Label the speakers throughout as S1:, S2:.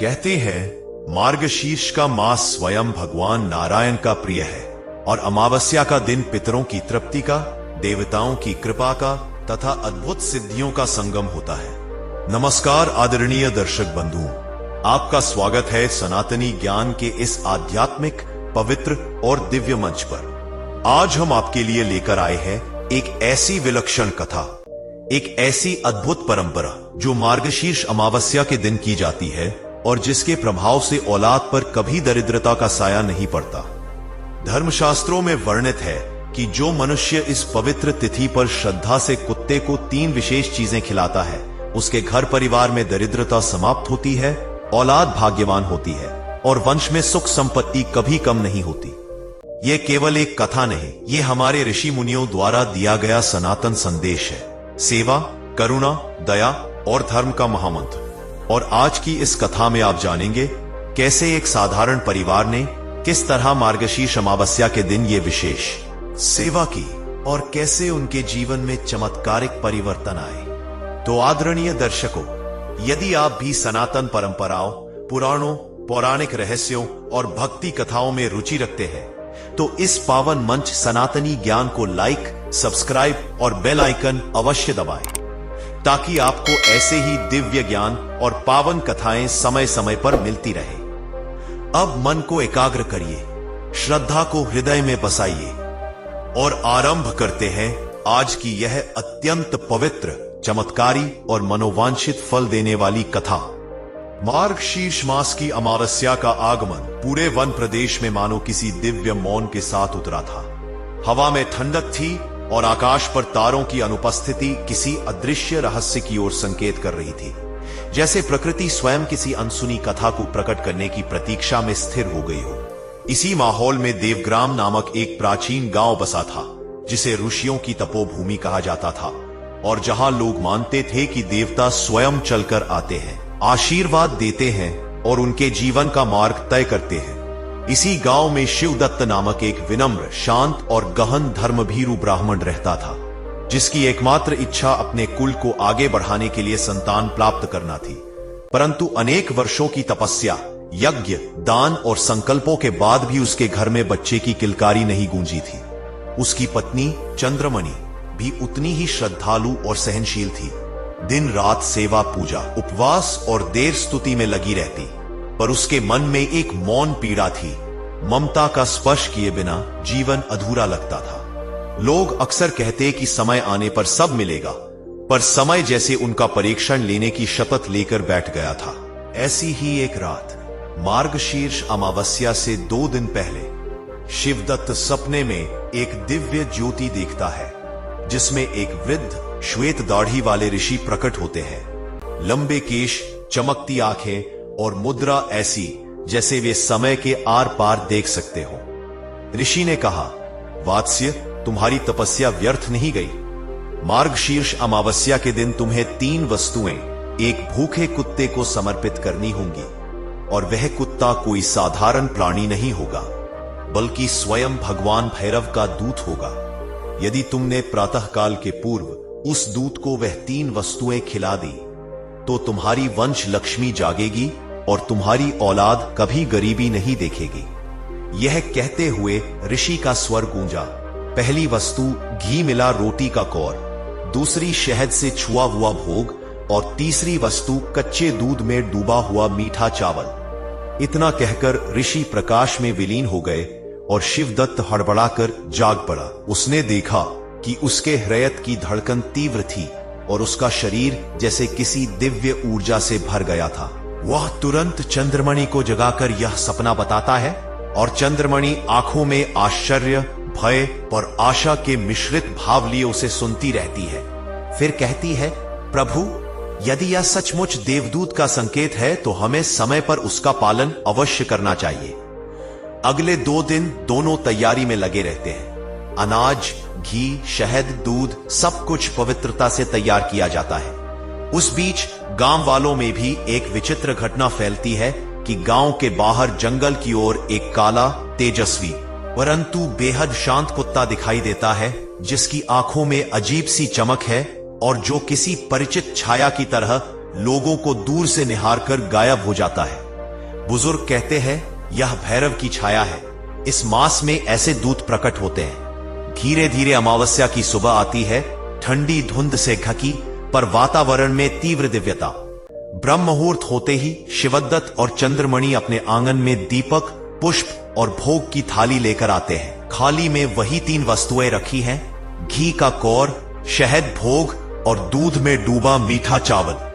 S1: कहते हैं मार्गशीर्ष का मास स्वयं भगवान नारायण का प्रिय है और अमावस्या का दिन पितरों की तृप्ति का, देवताओं की कृपा का तथा अद्भुत सिद्धियों का संगम होता है। नमस्कार आदरणीय दर्शक बंधुओं, आपका स्वागत है सनातनी ज्ञान के इस आध्यात्मिक, पवित्र और दिव्य मंच पर। आज हम आपके लिए लेकर आए हैं एक ऐसी विलक्षण कथा, एक ऐसी अद्भुत परंपरा जो मार्गशीर्ष अमावस्या के दिन की जाती है और जिसके प्रभाव से औलाद पर कभी दरिद्रता का साया नहीं पड़ता। धर्मशास्त्रों में वर्णित है कि जो मनुष्य इस पवित्र तिथि पर श्रद्धा से कुत्ते को 3 विशेष चीजें खिलाता है, उसके घर परिवार में दरिद्रता समाप्त होती है, औलाद भाग्यवान होती है और वंश में सुख संपत्ति कभी कम नहीं होती। ये केवल एक कथा नहीं, ये हमारे ऋषि मुनियों द्वारा दिया गया सनातन संदेश है। सेवा, करुणा, दया और धर्म का महामंत्र। और आज की इस कथा में आप जानेंगे कैसे एक साधारण परिवार ने किस तरह मार्गशीर्ष अमावस्या के दिन ये विशेष सेवा की और कैसे उनके जीवन में चमत्कारिक परिवर्तन आए। तो आदरणीय दर्शकों, यदि आप भी सनातन परंपराओं, पुराणों, पौराणिक रहस्यों और भक्ति कथाओं में रुचि रखते हैं, तो इस पावन मंच सनातनी ज्ञान को लाइक, सब्सक्राइब और बेल आइकन अवश्य दबाएं, ताकि आपको ऐसे ही दिव्य ज्ञान और पावन कथाएं समय समय पर मिलती रहे। अब मन को एकाग्र करिए, श्रद्धा को हृदय में बसाइए और आरंभ करते हैं आज की यह अत्यंत पवित्र, चमत्कारी और मनोवांछित फल देने वाली कथा। मार्गशीर्ष मास की अमावस्या का आगमन पूरे वन प्रदेश में मानो किसी दिव्य मौन के साथ उतरा था। हवा में ठंडक थी और आकाश पर तारों की अनुपस्थिति किसी अदृश्य रहस्य की ओर संकेत कर रही थी, जैसे प्रकृति स्वयं किसी अनसुनी कथा को प्रकट करने की प्रतीक्षा में स्थिर हो गई हो। इसी माहौल में देवग्राम नामक एक प्राचीन गांव बसा था, जिसे ऋषियों की तपोभूमि कहा जाता था और जहां लोग मानते थे कि देवता स्वयं चलकर आते हैं, आशीर्वाद देते हैं और उनके जीवन का मार्ग तय करते हैं। इसी गांव में शिवदत्त नामक एक विनम्र, शांत और गहन धर्मभीरू ब्राह्मण रहता था, जिसकी एकमात्र इच्छा अपने कुल को आगे बढ़ाने के लिए संतान प्राप्त करना थी। परंतु अनेक वर्षों की तपस्या, यज्ञ, दान और संकल्पों के बाद भी उसके घर में बच्चे की किलकारी नहीं गूंजी थी। उसकी पत्नी चंद्रमणि भी उतनी ही श्रद्धालु और सहनशील थी। दिन रात सेवा, पूजा, उपवास और देर स्तुति में लगी रहती, पर उसके मन में एक मौन पीड़ा थी। ममता का स्पर्श किए बिना जीवन अधूरा लगता था। लोग अक्सर कहते कि समय आने पर सब मिलेगा, पर समय जैसे उनका परीक्षण लेने की शपथ लेकर बैठ गया था। ऐसी ही एक रात, मार्गशीर्ष अमावस्या से 2 दिन पहले, शिवदत्त सपने में एक दिव्य ज्योति देखता है, जिसमें एक वृद्ध श्वेत दाढ़ी वाले ऋषि प्रकट होते हैं। लंबे केश, चमकती आंखें और मुद्रा ऐसी जैसे वे समय के आर पार देख सकते हो। ऋषि ने कहा, वात्स्य, तुम्हारी तपस्या व्यर्थ नहीं गई। मार्गशीर्ष अमावस्या के दिन तुम्हें 3 वस्तुएं एक भूखे कुत्ते को समर्पित करनी होंगी, और वह कुत्ता कोई साधारण प्राणी नहीं होगा, बल्कि स्वयं भगवान भैरव का दूत होगा। यदि तुमने प्रातःकाल के पूर्व उस दूत को वह 3 वस्तुएं खिला दी, तो तुम्हारी वंश लक्ष्मी जागेगी और तुम्हारी औलाद कभी गरीबी नहीं देखेगी। यह कहते हुए ऋषि का स्वर गूंजा। पहली वस्तु घी मिला रोटी का कौर, दूसरी शहद से छुआ हुआ भोग और तीसरी वस्तु कच्चे दूध में डूबा हुआ मीठा चावल। इतना कहकर ऋषि प्रकाश में विलीन हो गए और शिवदत्त हड़बड़ाकर जाग पड़ा। उसने देखा कि उसके हृदय की धड़कन तीव्र थी और उसका शरीर जैसे किसी दिव्य ऊर्जा से भर गया था। वह तुरंत चंद्रमणि को जगाकर यह सपना बताता है और चंद्रमणि आंखों में आश्चर्य, भय और आशा के मिश्रित भाव लिए उसे सुनती रहती है। फिर कहती है, प्रभु, यदि यह सचमुच देवदूत का संकेत है तो हमें समय पर उसका पालन अवश्य करना चाहिए। अगले 2 दिन दोनों तैयारी में लगे रहते हैं। अनाज, घी, शहद, दूध सब कुछ पवित्रता से तैयार किया जाता है। उस बीच गांव वालों में भी एक विचित्र घटना फैलती है कि गांव के बाहर जंगल की ओर एक काला, तेजस्वी परंतु बेहद शांत कुत्ता दिखाई देता है, जिसकी आंखों में अजीब सी चमक है और जो किसी परिचित छाया की तरह लोगों को दूर से निहार कर गायब हो जाता है। बुजुर्ग कहते हैं यह भैरव की छाया है। इस मास में ऐसे दूत प्रकट होते हैं। धीरे धीरे अमावस्या की सुबह आती है, ठंडी धुंध से ढकी पर वातावरण में तीव्र दिव्यता। ब्रह्म मुहूर्त होते ही शिवदत्त और चंद्रमणि अपने आंगन में दीपक, पुष्प और भोग की थाली लेकर आते हैं। थाली में वही 3 वस्तुएं रखी हैं, घी का कौर, शहद भोग और दूध में डूबा मीठा चावल।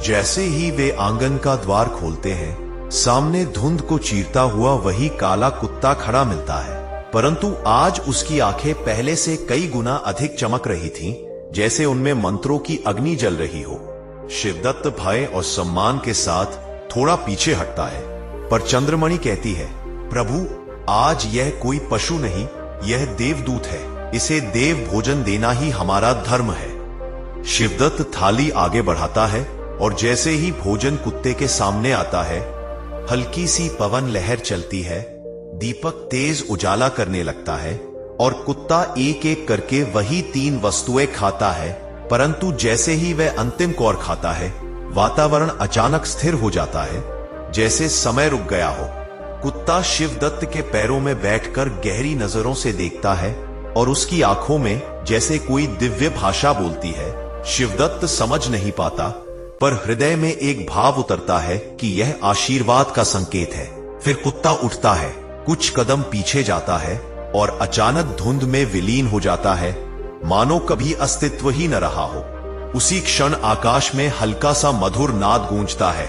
S1: जैसे ही वे आंगन का द्वार खोलते हैं, सामने धुंध को चीरता हुआ वही काला कुत्ता खड़ा मिलता है, परंतु आज उसकी आंखें पहले से कई गुना अधिक चमक रही थीं, जैसे उनमें मंत्रों की अग्नि जल रही हो। शिवदत्त भय और सम्मान के साथ थोड़ा पीछे हटता है, पर चंद्रमणि कहती है, प्रभु आज यह कोई पशु नहीं, यह देवदूत है। इसे देव भोजन देना ही हमारा धर्म है। शिवदत्त थाली आगे बढ़ाता है और जैसे ही भोजन कुत्ते के सामने आता है, हल्की सी पवन लहर चलती है, दीपक तेज उजाला करने लगता है और कुत्ता एक एक करके वही 3 वस्तुएं खाता है। परंतु जैसे ही वह अंतिम कौर खाता है, वातावरण अचानक स्थिर हो जाता है, जैसे समय रुक गया हो। कुत्ता शिवदत्त के पैरों में बैठकर गहरी नजरों से देखता है और उसकी आंखों में जैसे कोई दिव्य भाषा बोलती है। शिवदत्त समझ नहीं पाता, पर हृदय में एक भाव उतरता है कि यह आशीर्वाद का संकेत है। फिर कुत्ता उठता है, कुछ कदम पीछे जाता है और अचानक धुंध में विलीन हो जाता है, मानो कभी अस्तित्व ही न रहा हो। उसी क्षण आकाश में हल्का सा मधुर नाद गूंजता है,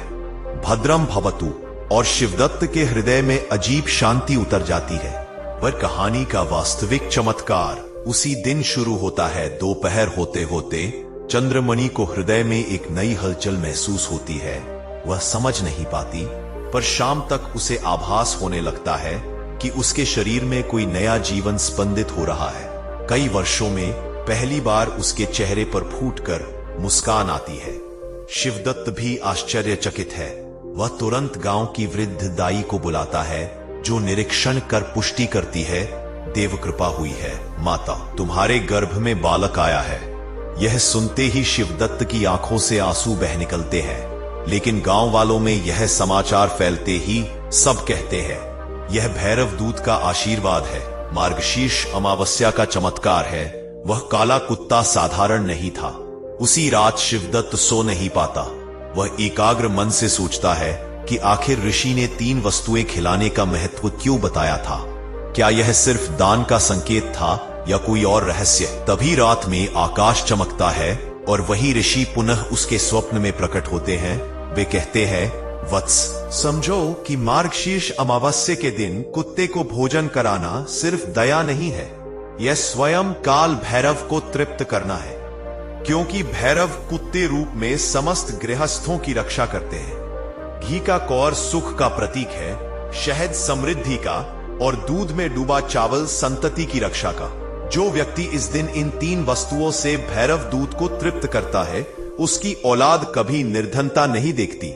S1: भद्रम भवतु, और शिवदत्त के हृदय में अजीब शांति उतर जाती है। वह कहानी का वास्तविक चमत्कार उसी दिन शुरू होता है। दोपहर होते होते चंद्रमणि को हृदय में एक नई हलचल महसूस होती है। वह समझ नहीं पाती, पर शाम तक उसे आभास होने लगता है कि उसके शरीर में कोई नया जीवन स्पंदित हो रहा है। कई वर्षों में पहली बार उसके चेहरे पर फूटकर मुस्कान आती है। शिवदत्त भी आश्चर्यचकित है। वह तुरंत गांव की वृद्ध दाई को बुलाता है, जो निरीक्षण कर पुष्टि करती है, देव कृपा हुई है माता, तुम्हारे गर्भ में बालक आया है। यह सुनते ही शिवदत्त की आंखों से आंसू बह निकलते हैं, लेकिन गांव वालों में यह समाचार फैलते ही सब कहते हैं, यह भैरव दूत का आशीर्वाद है, मार्गशीर्ष अमावस्या का चमत्कार है। वह काला कुत्ता साधारण नहीं था। उसी रात शिवदत्त सो नहीं पाता। वह एकाग्र मन से सोचता है कि आखिर ऋषि ने 3 वस्तुएं खिलाने का महत्व क्यों बताया था। क्या यह सिर्फ दान का संकेत था या कोई और रहस्य। तभी रात में आकाश चमकता है और वही ऋषि पुनः उसके स्वप्न में प्रकट होते हैं। वे कहते हैं, वत्स, समझो कि मार्गशीर्ष अमावस्या के दिन कुत्ते को भोजन कराना सिर्फ दया नहीं है, यह स्वयं काल भैरव को तृप्त करना है, क्योंकि भैरव कुत्ते रूप में समस्त गृहस्थों की रक्षा करते हैं। घी का कौर सुख का प्रतीक है, शहद समृद्धि का और दूध में डूबा चावल संतति की रक्षा का। जो व्यक्ति इस दिन इन 3 वस्तुओं से भैरव दूत को तृप्त करता है, उसकी औलाद कभी निर्धनता नहीं देखती।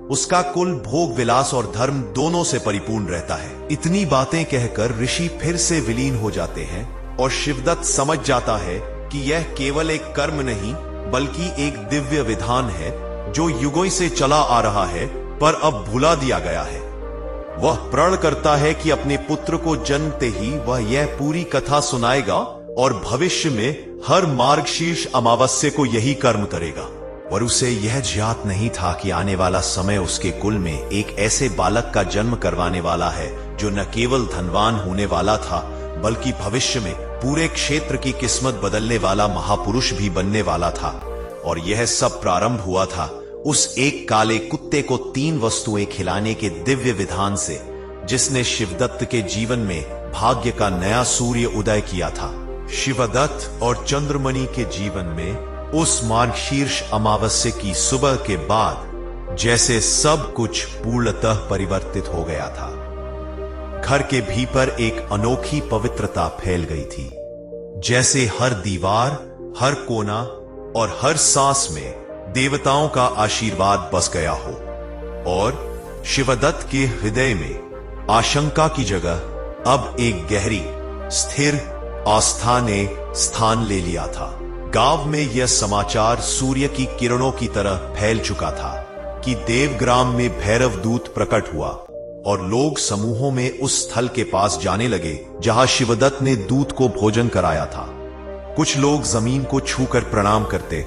S1: उसका कुल भोग विलास और धर्म दोनों से परिपूर्ण रहता है। इतनी बातें कहकर ऋषि फिर से विलीन हो जाते हैं और शिवदत्त समझ जाता है कि यह केवल एक कर्म नहीं बल्कि एक दिव्य विधान है, जो युगों से चला आ रहा है पर अब भुला दिया गया है। वह प्रण करता है कि अपने पुत्र को जन्मते ही वह यह पूरी कथा सुनाएगा और भविष्य में हर मार्गशीर्ष अमावस्या को यही कर्म करेगा। और उसे यह ज्ञात नहीं था कि आने वाला समय उसके कुल में एक ऐसे बालक का जन्म करवाने वाला है, जो न केवल धनवान होने वाला था बल्कि भविष्य में पूरे क्षेत्र की किस्मत बदलने वाला महापुरुष भी बनने वाला था। और यह सब प्रारंभ हुआ था उस एक काले कुत्ते को 3 वस्तुएं खिलाने के दिव्य विधान से, जिसने शिवदत्त के जीवन में भाग्य का नया सूर्य उदय किया था। शिवदत्त और चंद्रमणि के जीवन में उस मार्गशीर्ष अमावस्या की सुबह के बाद जैसे सब कुछ पूर्णतः परिवर्तित हो गया था। घर के भीतर एक अनोखी पवित्रता फैल गई थी, जैसे हर दीवार, हर कोना और हर सांस में देवताओं का आशीर्वाद बस गया हो। और शिवदत्त के हृदय में आशंका की जगह अब एक गहरी, स्थिर आस्था ने स्थान ले लिया था। गांव में यह समाचार सूर्य की किरणों की तरह फैल चुका था कि देवग्राम में भैरव दूत प्रकट हुआ और लोग समूहों में उस स्थल के पास जाने लगे जहां शिवदत्त ने दूत को भोजन कराया था। कुछ लोग जमीन को छूकर प्रणाम करते,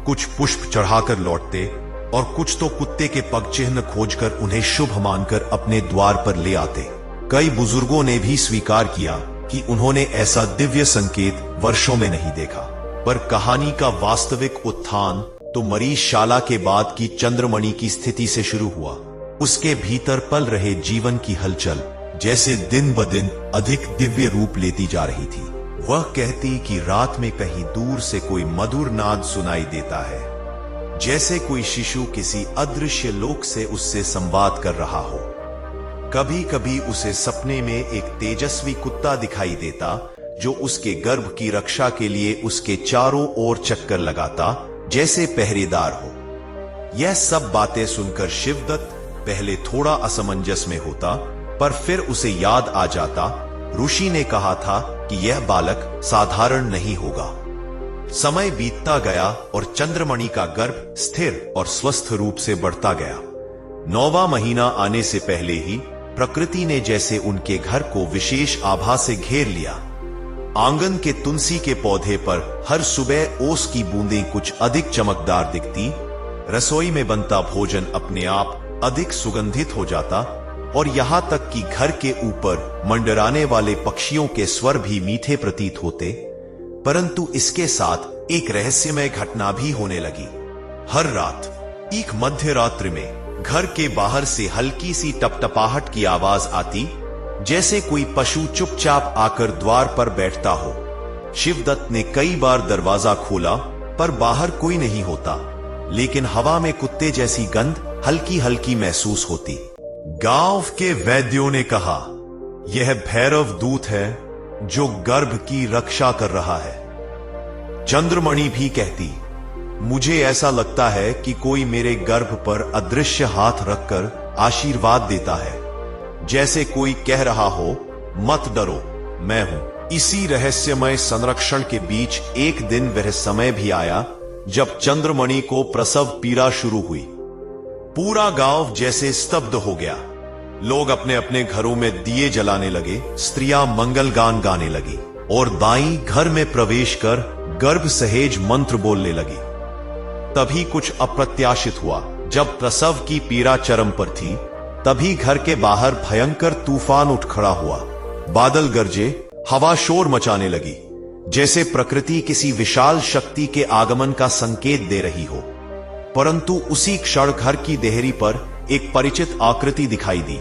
S1: कुछ पुष्प चढ़ाकर लौटते और कुछ तो कुत्ते के पग चिन्ह खोजकर उन्हें शुभ मानकर अपने द्वार पर ले आते। कई बुजुर्गों ने भी स्वीकार किया कि उन्होंने ऐसा दिव्य संकेत वर्षों में नहीं देखा। पर कहानी का वास्तविक उत्थान तो मरीशाला के बाद की चंद्रमणि की स्थिति से शुरू हुआ। उसके भीतर पल रहे जीवन की हलचल जैसे दिन ब दिन अधिक दिव्य रूप लेती जा रही थी। वह कहती कि रात में कहीं दूर से कोई मधुर नाद सुनाई देता है, जैसे कोई शिशु किसी अदृश्य लोक से उससे संवाद कर रहा हो। कभी कभी उसे सपने में एक तेजस्वी कुत्ता दिखाई देता जो उसके गर्भ की रक्षा के लिए उसके चारों ओर चक्कर लगाता, जैसे पहरेदार हो। यह सब बातें सुनकर शिवदत्त पहले थोड़ा असमंजस में होता, पर फिर उसे याद आ जाता ऋषि ने कहा था कि यह बालक साधारण नहीं होगा। समय बीतता गया और चंद्रमणि का गर्भ स्थिर और स्वस्थ रूप से बढ़ता गया। 9वां महीना आने से पहले ही प्रकृति ने जैसे उनके घर को विशेष आभा से घेर लिया। आंगन के तुलसी के पौधे पर हर सुबह ओस की बूंदें कुछ अधिक चमकदार दिखती, रसोई में बनता भोजन अपने आप अधिक सुगंधित हो जाता और यहां तक कि घर के ऊपर मंडराने वाले पक्षियों के स्वर भी मीठे प्रतीत होते। परंतु इसके साथ एक रहस्यमय घटना भी होने लगी। हर रात एक मध्य रात्रि में घर के बाहर से हल्की सी टपटपाहट की आवाज आती, जैसे कोई पशु चुपचाप आकर द्वार पर बैठता हो। शिवदत्त ने कई बार दरवाजा खोला पर बाहर कोई नहीं होता, लेकिन हवा में कुत्ते जैसी गंध हल्की हल्की महसूस होती। गांव के वैद्यों ने कहा, यह भैरव दूत है जो गर्भ की रक्षा कर रहा है। चंद्रमणि भी कहती, मुझे ऐसा लगता है कि कोई मेरे गर्भ पर अदृश्य हाथ रखकर आशीर्वाद देता है, जैसे कोई कह रहा हो, मत डरो, मैं हूं। इसी रहस्यमय संरक्षण के बीच एक दिन वह समय भी आया जब चंद्रमणि को प्रसव पीड़ा शुरू हुई। पूरा गांव जैसे स्तब्ध हो गया। लोग अपने अपने घरों में दिए जलाने लगे, स्त्रियां मंगल गान गाने लगी और दाई घर में प्रवेश कर गर्भ सहेज मंत्र बोलने लगी। तभी कुछ अप्रत्याशित हुआ। जब प्रसव की पीड़ा चरम पर थी, तभी घर के बाहर भयंकर तूफान उठ खड़ा हुआ। बादल गरजे, हवा शोर मचाने लगी, जैसे प्रकृति किसी विशाल शक्ति के आगमन का संकेत दे रही हो। परंतु उसी क्षण घर की देहरी पर एक परिचित आकृति दिखाई दी।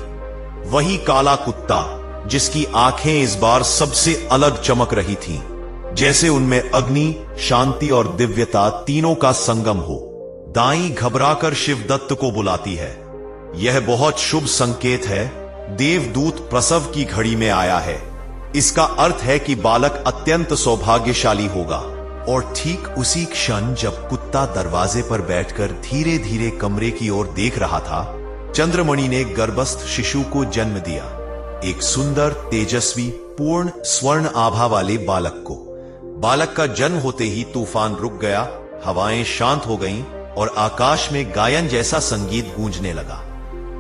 S1: वही काला कुत्ता जिसकी आंखें इस बार सबसे अलग चमक रही थीं, जैसे उनमें अग्नि, शांति और दिव्यता तीनों का संगम हो। दाई घबराकर शिवदत्त को बुलाती है। यह बहुत शुभ संकेत है, देवदूत प्रसव की घड़ी में आया है। इसका अर्थ है कि बालक अत्यंत सौभाग्यशाली होगा। और ठीक उसी क्षण जब कुत्ता दरवाजे पर बैठकर धीरे धीरे कमरे की ओर देख रहा था, चंद्रमणि ने गर्भस्थ शिशु को जन्म दिया, एक सुंदर, तेजस्वी, पूर्ण स्वर्ण आभा वाले बालक को। बालक का जन्म होते ही तूफान रुक गया, हवाएं शांत हो गईं और आकाश में गायन जैसा संगीत गूंजने लगा।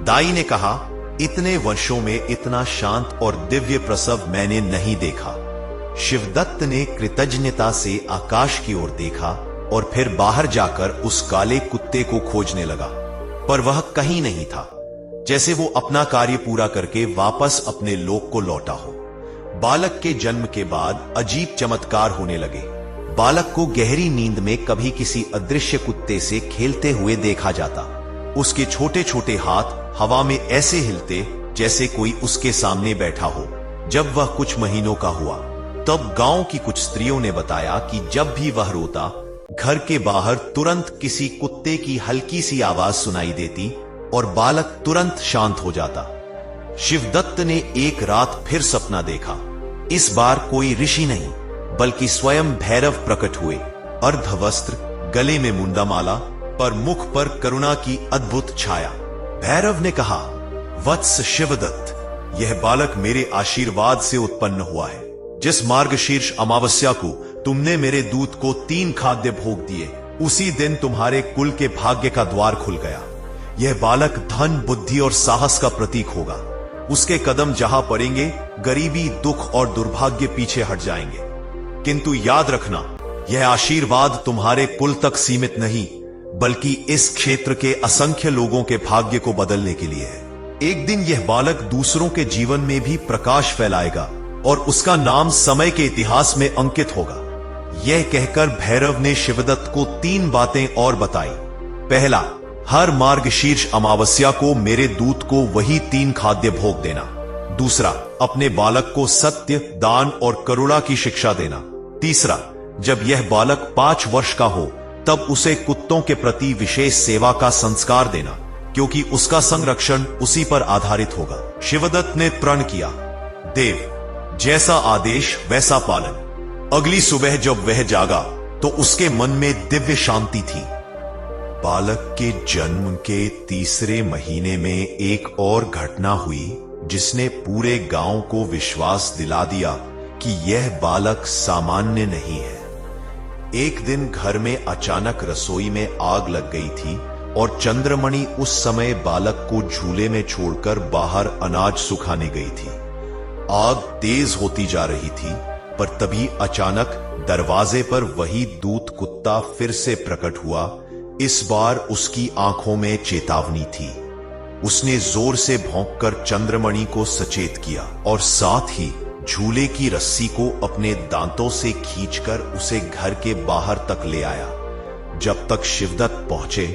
S1: दाई ने कहा, इतने वर्षों में इतना शांत और दिव्य प्रसव मैंने नहीं देखा। शिवदत्त ने कृतज्ञता से आकाश की ओर देखा और फिर बाहर जाकर उस काले कुत्ते को खोजने लगा, पर वह कहीं नहीं था, जैसे वो अपना कार्य पूरा करके वापस अपने लोक को लौटा हो। बालक के जन्म के बाद अजीब चमत्कार होने लगे। बालक को गहरी नींद में कभी किसी अदृश्य कुत्ते से खेलते हुए देखा जाता। उसके छोटे छोटे हाथ हवा में ऐसे हिलते जैसे कोई उसके सामने बैठा हो। जब वह कुछ महीनों का हुआ, तब गांव की कुछ स्त्रियों ने बताया कि जब भी वह रोता, घर के बाहर तुरंत किसी कुत्ते की हल्की सी आवाज सुनाई देती और बालक तुरंत शांत हो जाता। शिवदत्त ने एक रात फिर सपना देखा। इस बार कोई ऋषि नहीं, बल्कि स्वयं भैरव प्रकट हुए। अर्धवस्त्र, गले में मुंडामाला, पर मुख पर करुणा की अद्भुत छाया। भैरव ने कहा, वत्स शिवदत्त, यह बालक मेरे आशीर्वाद से उत्पन्न हुआ है। जिस मार्गशीर्ष अमावस्या को तुमने मेरे दूत को 3 खाद्य भोग दिए, उसी दिन तुम्हारे कुल के भाग्य का द्वार खुल गया। यह बालक धन, बुद्धि और साहस का प्रतीक होगा। उसके कदम जहां पड़ेंगे, गरीबी, दुख और दुर्भाग्य पीछे हट जाएंगे। किंतु याद रखना, यह आशीर्वाद तुम्हारे कुल तक सीमित नहीं, बल्कि इस क्षेत्र के असंख्य लोगों के भाग्य को बदलने के लिए है। एक दिन यह बालक दूसरों के जीवन में भी प्रकाश फैलाएगा और उसका नाम समय के इतिहास में अंकित होगा। यह कहकर भैरव ने शिवदत्त को 3 बातें और बताई। पहला, हर मार्गशीर्ष अमावस्या को मेरे दूत को वही 3 खाद्य भोग देना। दूसरा, अपने बालक को सत्य, दान और करुणा की शिक्षा देना। तीसरा, जब यह बालक 5 वर्ष का हो तब उसे कुत्तों के प्रति विशेष सेवा का संस्कार देना, क्योंकि उसका संरक्षण उसी पर आधारित होगा। शिवदत्त ने प्रण किया, देव, जैसा आदेश वैसा पालन। अगली सुबह जब वह जागा तो उसके मन में दिव्य शांति थी। बालक के जन्म के तीसरे महीने में एक और घटना हुई जिसने पूरे गांव को विश्वास दिला दिया कि यह बालक सामान्य नहीं है। एक दिन घर में अचानक रसोई में आग लग गई थी और चंद्रमणि उस समय बालक को झूले में छोड़कर बाहर अनाज सुखाने गई थी। आग तेज होती जा रही थी, पर तभी अचानक दरवाजे पर वही दूत कुत्ता फिर से प्रकट हुआ। इस बार उसकी आंखों में चेतावनी थी। उसने जोर से भौंककर चंद्रमणि को सचेत किया और साथ ही झूले की रस्सी को अपने दांतों से खींचकर उसे घर के बाहर तक ले आया। जब तक शिवदत्त पहुंचे,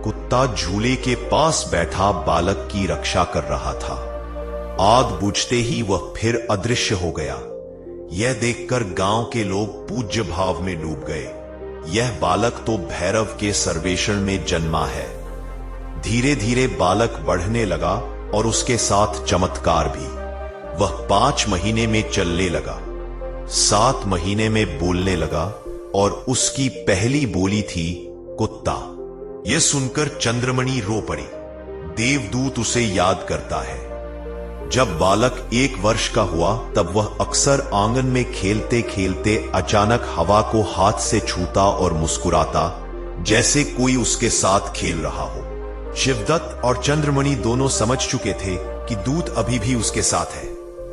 S1: कुत्ता झूले के पास बैठा बालक की रक्षा कर रहा था। आग बुझते ही वह फिर अदृश्य हो गया। यह देखकर गांव के लोग पूज्य भाव में डूब गए। यह बालक तो भैरव के सर्वेक्षण में जन्मा है। धीरे धीरे बालक बढ़ने लगा और उसके साथ चमत्कार भी। वह 5 महीने में चलने लगा, 7 महीने में बोलने लगा और उसकी पहली बोली थी कुत्ता। यह सुनकर चंद्रमणि रो पड़ी। देवदूत उसे याद करता है। जब बालक 1 वर्ष का हुआ तब वह अक्सर आंगन में खेलते खेलते अचानक हवा को हाथ से छूता और मुस्कुराता, जैसे कोई उसके साथ खेल रहा हो। शिवदत्त और चंद्रमणि दोनों समझ चुके थे कि दूत अभी भी उसके साथ है,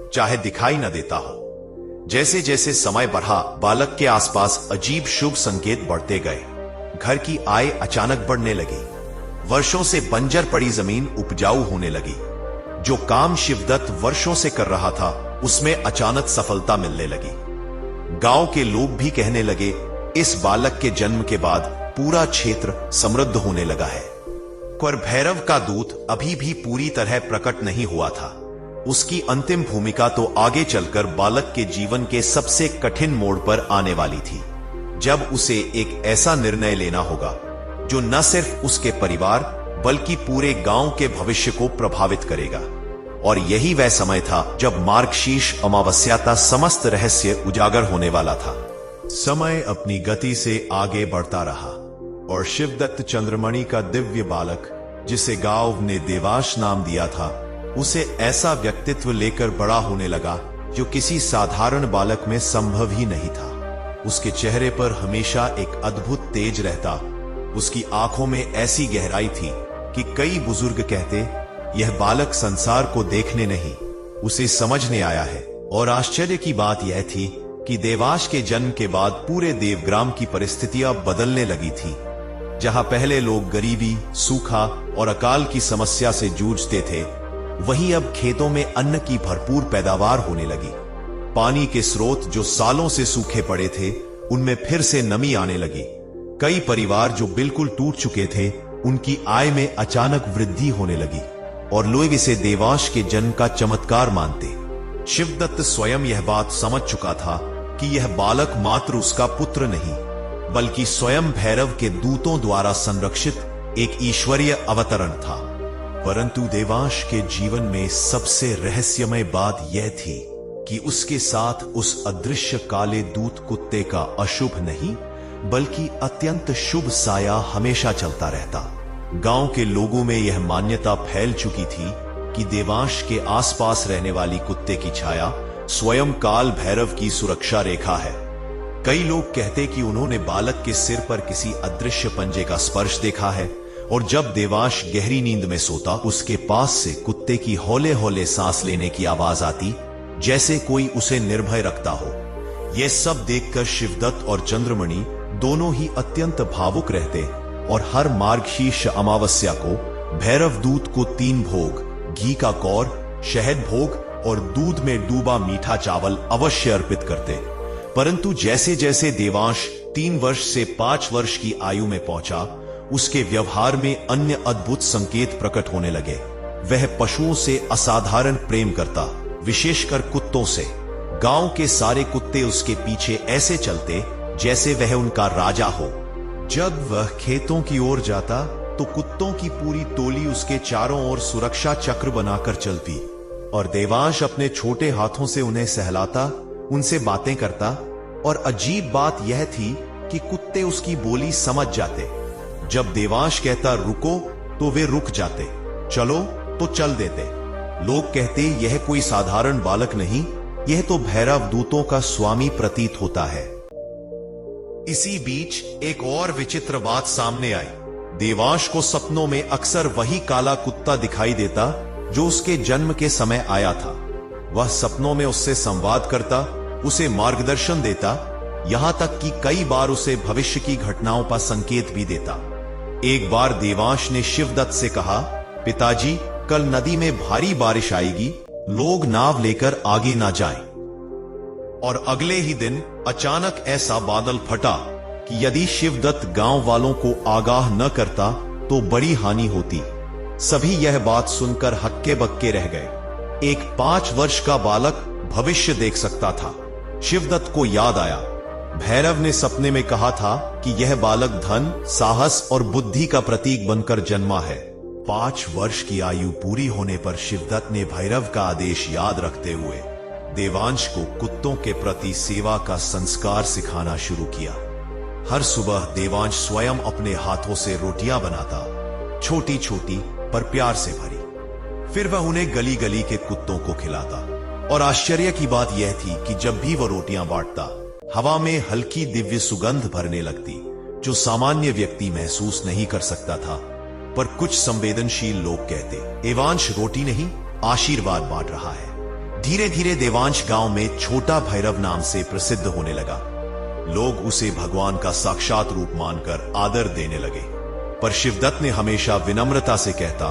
S1: चाहे दिखाई न देता हो। जैसे जैसे समय बढ़ा, बालक के आसपास अजीब शुभ संकेत बढ़ते गए। घर की आय अचानक बढ़ने लगी। वर्षों से बंजर पड़ी जमीन उपजाऊ होने लगी। जो काम शिवदत्त वर्षों से कर रहा था, उसमें अचानक सफलता मिलने लगी। गांव के लोग भी कहने लगे, इस बालक के जन्म के बाद पूरा क्षेत्र समृद्ध होने लगा है। पर भैरव का दूत अभी भी पूरी तरह प्रकट नहीं हुआ था। उसकी अंतिम भूमिका तो आगे चलकर बालक के जीवन के सबसे कठिन मोड़ पर आने वाली थी, जब उसे एक ऐसा निर्णय लेना होगा जो न सिर्फ उसके परिवार बल्कि पूरे गांव के भविष्य को प्रभावित करेगा। और यही वह समय था जब मार्गशीर्ष अमावस्या का समस्त रहस्य उजागर होने वाला था। समय अपनी गति से आगे बढ़ता रहा और शिवदत्त चंद्रमणि का दिव्य बालक, जिसे गांव ने देवाश नाम दिया था, उसे ऐसा व्यक्तित्व लेकर बड़ा होने लगा जो किसी साधारण बालक में संभव ही नहीं था। उसके चेहरे पर हमेशा एक अद्भुत तेज रहता। उसकी आंखों में ऐसी गहराई थी कि कई बुजुर्ग कहते, यह बालक संसार को देखने नहीं, उसे समझने आया है। और आश्चर्य की बात यह थी कि देवाश के जन्म के बाद पूरे देवग्राम की परिस्थितियां बदलने लगी थी। जहां पहले लोग गरीबी, सूखा और अकाल की समस्या से जूझते थे, वहीं अब खेतों में अन्न की भरपूर पैदावार होने लगी। पानी के स्रोत जो सालों से सूखे पड़े थे, उनमें फिर से नमी आने लगी। कई परिवार जो बिल्कुल टूट चुके थे, उनकी आय में अचानक वृद्धि होने लगी और लोग इसे देवाश के जन्म का चमत्कार मानते। शिवदत्त स्वयं यह बात समझ चुका था कि यह बालक मात्र उसका पुत्र नहीं, बल्कि स्वयं भैरव के दूतों द्वारा संरक्षित एक ईश्वरीय अवतरण था। परंतु देवाश के जीवन में सबसे रहस्यमय बात यह थी कि उसके साथ उस अदृश्य काले दूत कुत्ते का अशुभ नहीं, बल्कि अत्यंत शुभ साया हमेशा चलता रहता। गांव के लोगों में यह मान्यता फैल चुकी थी कि देवांश के आसपास रहने वाली कुत्ते की छाया स्वयं काल भैरव की सुरक्षा रेखा है। कई लोग कहते कि उन्होंने बालक के सिर पर किसी अदृश्य पंजे का स्पर्श देखा है और जब देवांश गहरी नींद में सोता, उसके पास से कुत्ते की हौले हौले सांस लेने की आवाज आती, जैसे कोई उसे निर्भय रखता हो। यह सब देखकर शिवदत्त और चंद्रमणि दोनों ही अत्यंत भावुक रहते और हर मार्गशीर्ष अमावस्या को भैरव दूत को 3 भोग, घी का कौर, शहद भोग और दूध में डूबा मीठा चावल अवश्य अर्पित करते। परंतु जैसे जैसे देवांश 3 वर्ष से 5 वर्ष की आयु में पहुंचा, उसके व्यवहार में अन्य अद्भुत संकेत प्रकट होने लगे। वह पशुओं से असाधारण प्रेम करता, विशेषकर कुत्तों से। गांव के सारे कुत्ते उसके पीछे ऐसे चलते जैसे वह उनका राजा हो। जब वह खेतों की ओर जाता तो कुत्तों की पूरी टोली उसके चारों ओर सुरक्षा चक्र बनाकर चलती और देवांश अपने छोटे हाथों से उन्हें सहलाता, उनसे बातें करता। और अजीब बात यह थी कि कुत्ते उसकी बोली समझ जाते। जब देवांश कहता रुको तो वे रुक जाते, चलो तो चल देते। लोग कहते यह कोई साधारण बालक नहीं, यह तो भैरव दूतों का स्वामी प्रतीत होता है। इसी बीच एक और विचित्र बात सामने आई। देवांश को सपनों में अक्सर वही काला कुत्ता दिखाई देता जो उसके जन्म के समय आया था। वह सपनों में उससे संवाद करता, उसे मार्गदर्शन देता, यहां तक कि कई बार उसे भविष्य की घटनाओं का संकेत भी देता। एक बार देवांश ने शिवदत्त से कहा, पिताजी, कल नदी में भारी बारिश आएगी, लोग नाव लेकर आगे ना जाएं। और अगले ही दिन अचानक ऐसा बादल फटा कि यदि शिवदत्त गांव वालों को आगाह न करता तो बड़ी हानि होती। सभी यह बात सुनकर हक्के बक्के रह गए। एक 5 वर्ष का बालक भविष्य देख सकता था। शिवदत्त को याद आया, भैरव ने सपने में कहा था कि यह बालक धन, साहस और बुद्धि का प्रतीक बनकर जन्मा है। 5 वर्ष की आयु पूरी होने पर शिवदत्त ने भैरव का आदेश याद रखते हुए देवांश को कुत्तों के प्रति सेवा का संस्कार सिखाना शुरू किया। हर सुबह देवांश स्वयं अपने हाथों से रोटियां बनाता, छोटी छोटी पर प्यार से भरी। फिर वह उन्हें गली गली के कुत्तों को खिलाता। और आश्चर्य की बात यह थी कि जब भी वह रोटियां बांटता, हवा में हल्की दिव्य सुगंध भरने लगती, जो सामान्य व्यक्ति महसूस नहीं कर सकता था। पर कुछ संवेदनशील लोग कहते, देवांश रोटी नहीं, आशीर्वाद बांट रहा है। धीरे धीरे देवांश गांव में छोटा भैरव नाम से प्रसिद्ध होने लगा। लोग उसे भगवान का साक्षात रूप मानकर आदर देने लगे। पर शिवदत्त ने हमेशा विनम्रता से कहता,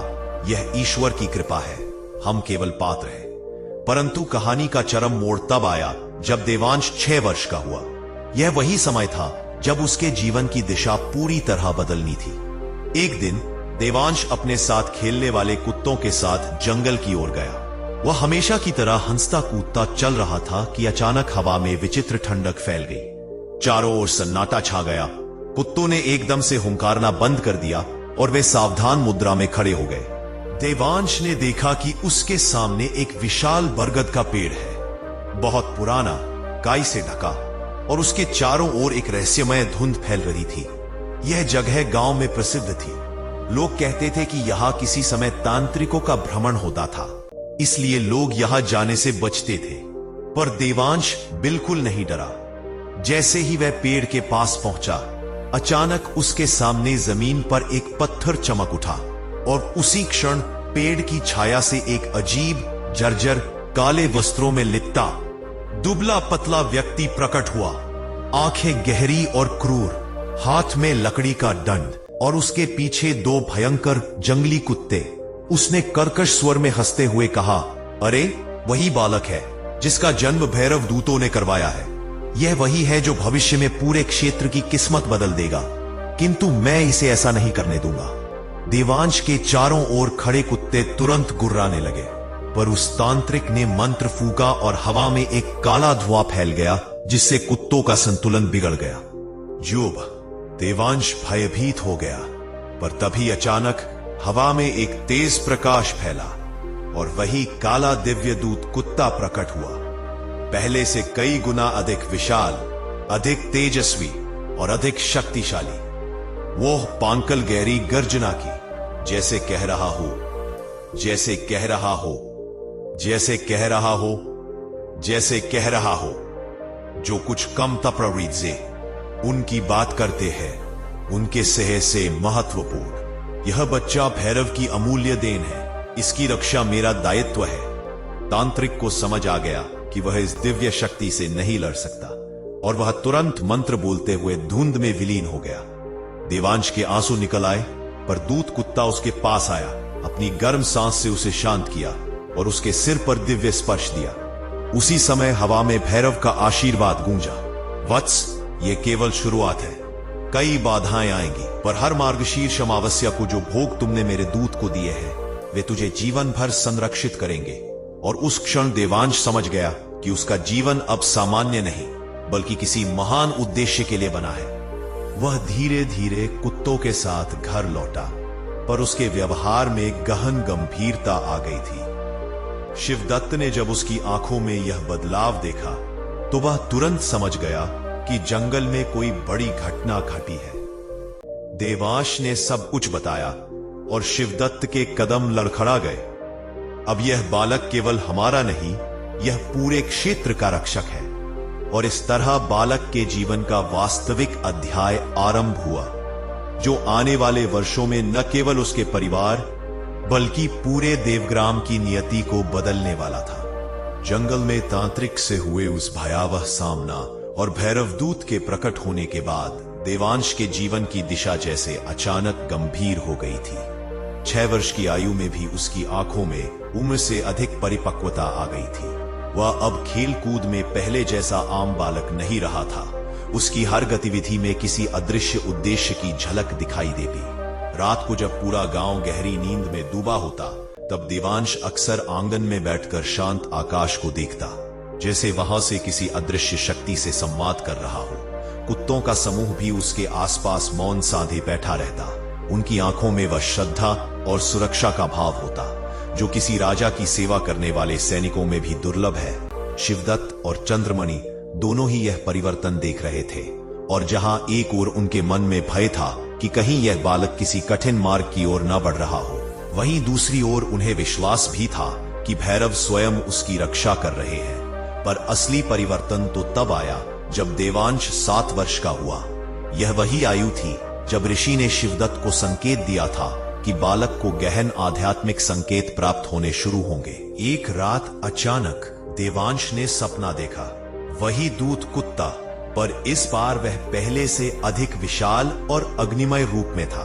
S1: यह ईश्वर की कृपा है, हम केवल पात्र हैं। परंतु कहानी का चरम मोड़ तब आया जब देवांश 6 वर्ष का हुआ। यह वही समय था जब उसके जीवन की दिशा पूरी तरह बदलनी थी। एक दिन देवांश अपने साथ खेलने वाले कुत्तों के साथ जंगल की ओर गया। वह हमेशा की तरह हंसता कूदता चल रहा था कि अचानक हवा में विचित्र ठंडक फैल गई। चारों ओर सन्नाटा छा गया। कुत्तों ने एकदम से हुंकारना बंद कर दिया और वे सावधान मुद्रा में खड़े हो गए। देवांश ने देखा कि उसके सामने एक विशाल बरगद का पेड़ है, बहुत पुराना, काई से ढका, और उसके चारों ओर एक रहस्यमय धुंध फैल रही थी। यह जगह गांव में प्रसिद्ध थी। लोग कहते थे कि यहां किसी समय तांत्रिकों का भ्रमण होता था, इसलिए लोग यहां जाने से बचते थे। पर देवांश बिल्कुल नहीं डरा। जैसे ही वह पेड़ के पास पहुंचा, अचानक उसके सामने जमीन पर एक पत्थर चमक उठा और उसी क्षण पेड़ की छाया से एक अजीब, जर्जर, काले वस्त्रों में लिपटा दुबला पतला व्यक्ति प्रकट हुआ। आंखें गहरी और क्रूर, हाथ में लकड़ी का दंड और उसके पीछे 2 भयंकर जंगली कुत्ते। उसने कर्कश स्वर में हंसते हुए कहा, अरे वही बालक है जिसका जन्म भैरव दूतों ने करवाया है। यह वही है जो भविष्य में पूरे क्षेत्र की किस्मत बदल देगा, किंतु मैं इसे ऐसा नहीं करने दूंगा। देवांश के चारों ओर खड़े कुत्ते तुरंत गुर्राने लगे, पर उस तांत्रिक ने मंत्र फूका और हवा में एक काला धुआं फैल गया, जिससे कुत्तों का संतुलन बिगड़ गया। जुब देवांश भयभीत हो गया, पर तभी अचानक हवा में एक तेज प्रकाश फैला और वही काला दिव्य दूत कुत्ता प्रकट हुआ। पहले से कई गुना अधिक विशाल, अधिक तेजस्वी और अधिक शक्तिशाली। वो पांकल गहरी गर्जना की, जैसे कह रहा हो, जैसे कह रहा हो, जैसे कह रहा हो, जैसे कह रहा हो, जो कुछ कम तप्रवीजे उनकी बात करते हैं, उनके सह से महत्वपूर्ण। यह बच्चा भैरव की अमूल्य देन है, इसकी रक्षा मेरा दायित्व है। तांत्रिक को समझ आ गया कि वह इस दिव्य शक्ति से नहीं लड़ सकता और वह तुरंत मंत्र बोलते हुए धुंध में विलीन हो गया। देवांश के आंसू निकल आए, पर दूत कुत्ता उसके पास आया, अपनी गर्म सांस से उसे शांत किया और उसके सिर पर दिव्य स्पर्श दिया। उसी समय हवा में भैरव का आशीर्वाद गूंजा, वत्स, ये केवल शुरुआत है, कई बाधाएं आएंगी, पर हर मार्गशीर्ष अमावस्या को जो भोग तुमने मेरे दूत को दिए हैं वे तुझे जीवन भर संरक्षित करेंगे। और उस क्षण देवांश समझ गया कि उसका जीवन अब सामान्य नहीं बल्कि किसी महान उद्देश्य के लिए बना है। वह धीरे धीरे कुत्तों के साथ घर लौटा, पर उसके व्यवहार में गहन गंभीरता आ गई थी। शिवदत्त ने जब उसकी आंखों में यह बदलाव देखा तो वह तुरंत समझ गया कि जंगल में कोई बड़ी घटना घटी है। देवांश ने सब कुछ बताया और शिवदत्त के कदम लड़खड़ा गए। अब यह बालक केवल हमारा नहीं, यह पूरे क्षेत्र का रक्षक है। और इस तरह बालक के जीवन का वास्तविक अध्याय आरंभ हुआ, जो आने वाले वर्षों में न केवल उसके परिवार बल्कि पूरे देवग्राम की नियति को बदलने वाला था। जंगल में तांत्रिक से हुए उस भयावह सामना और भैरव दूत के प्रकट होने के बाद देवांश के जीवन की दिशा जैसे अचानक गंभीर हो गई थी। 6 वर्ष की आयु में भी उसकी आंखों में उम्र से अधिक परिपक्वता आ गई थी। वह अब खेल कूद में पहले जैसा आम बालक नहीं रहा था। उसकी हर गतिविधि में किसी अदृश्य उद्देश्य की झलक दिखाई देती। रात को जब पूरा गांव गहरी नींद में डूबा होता, तब देवांश अक्सर आंगन में बैठकर शांत आकाश को देखता, जैसे वहां से किसी अदृश्य शक्ति से संवाद कर रहा हो। कुत्तों का समूह भी उसके आसपास मौन साधे बैठा रहता। उनकी आंखों में वह श्रद्धा और सुरक्षा का भाव होता, जो किसी राजा की सेवा करने वाले सैनिकों में भी दुर्लभ है। शिवदत्त और चंद्रमणि दोनों ही यह परिवर्तन देख रहे थे, और जहां एक ओर उनके मन में भय था कि कहीं यह बालक किसी कठिन मार्ग की ओर न बढ़ रहा हो, वहीं दूसरी ओर उन्हें विश्वास भी था कि भैरव स्वयं उसकी रक्षा कर रहे हैं। पर असली परिवर्तन तो तब आया जब देवांश 7 वर्ष का हुआ। यह वही आयु थी जब ऋषि ने शिवदत्त को संकेत दिया था कि बालक को गहन आध्यात्मिक संकेत प्राप्त होने शुरू होंगे। एक रात अचानक देवांश ने सपना देखा, वही दूत कुत्ता, पर इस बार वह पहले से अधिक विशाल और अग्निमय रूप में था।